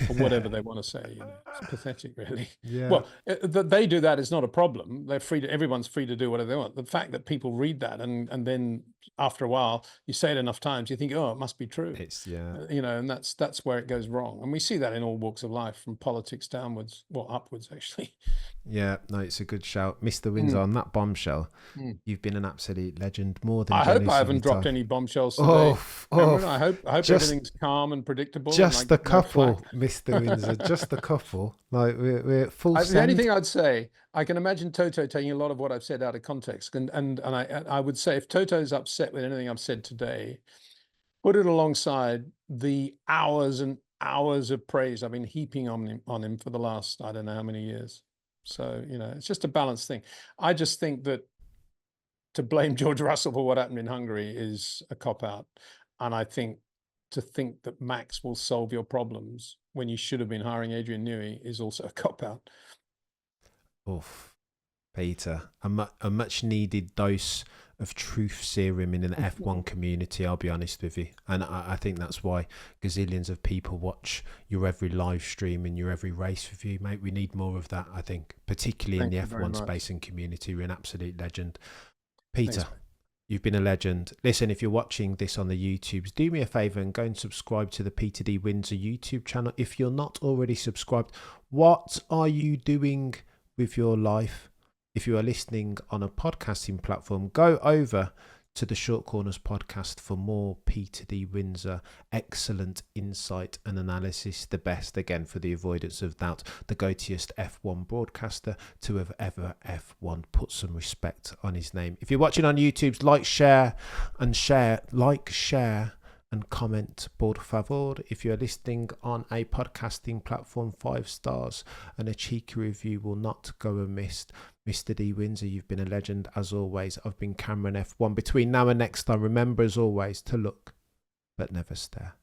or whatever they want to say. It's pathetic, really. Yeah. Well, that they do that is not a problem. They're free to. Everyone's free to do whatever they want. The fact that people read that and then after a while you say it enough times, you think, "Oh, it must be true." It's and that's where it goes wrong. And we see that in all walks of life, from politics downwards, well, upwards actually. Yeah, no, it's a good shout, Mr. Windsor. On that bombshell, you've been an absolute legend. More than I hope I haven't dropped any bombshells today. Cameron, I hope everything's calm and predictable. Just the couple, Mr. Windsor. Just the couple. Like we're full. The only thing I'd say, I can imagine Toto taking a lot of what I've said out of context, and I would say, if Toto's upset with anything I've said today, put it alongside the hours and hours of praise I've been heaping on him for the last, I don't know how many years. So, it's just a balanced thing. I just think that to blame George Russell for what happened in Hungary is a cop-out. And I think to think that Max will solve your problems when you should have been hiring Adrian Newey is also a cop-out. Oof, Peter, a much needed dose of truth serum in an F1 community, I'll be honest with you. And I think that's why gazillions of people watch your every live stream and your every race review, mate. We need more of that, I think, particularly in the F1 space and community. You're an absolute legend. Peter, thanks, you've been a legend. Listen, if you're watching this on the YouTubes, do me a favour and go and subscribe to the Peter D. Windsor YouTube channel. If you're not already subscribed, what are you doing with your life? If you are listening on a podcasting platform, go over to the Short Corners podcast for more Peter D. Windsor. Excellent insight and analysis. The best, again, for the avoidance of doubt, the goatiest F1 broadcaster to have ever F1. Put some respect on his name. If you're watching on YouTube, like, share, and comment, por favor. If you're listening on a podcasting platform, 5 stars and a cheeky review will not go amiss. Mr. D. Windsor, you've been a legend as always. I've been Cameron F1. Between now and next time, remember as always to look but never stare.